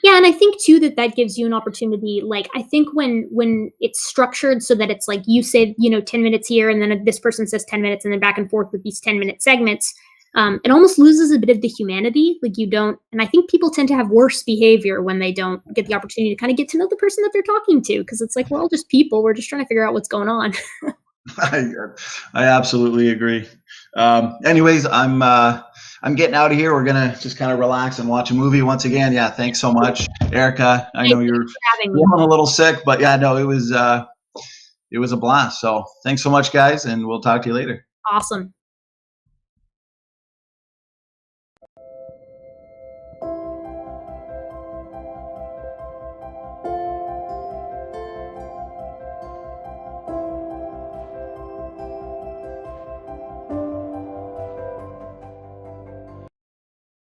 Yeah, and I think too that gives you an opportunity. Like, I think when it's structured so that it's like you say, 10 minutes here, and then this person says 10 minutes, and then back and forth with these 10-minute segments, it almost loses a bit of the humanity. Like, you don't, and I think people tend to have worse behavior when they don't get the opportunity to kind of get to know the person that they're talking to, because it's like, we're all just people. We're just trying to figure out what's going on. I absolutely agree. Anyways, I'm getting out of here. We're gonna just kind of relax and watch a movie once again. Yeah, thanks so much, Erica. I know you're feeling a little sick, but yeah, no, it was a blast. So thanks so much, guys, and we'll talk to you later. Awesome.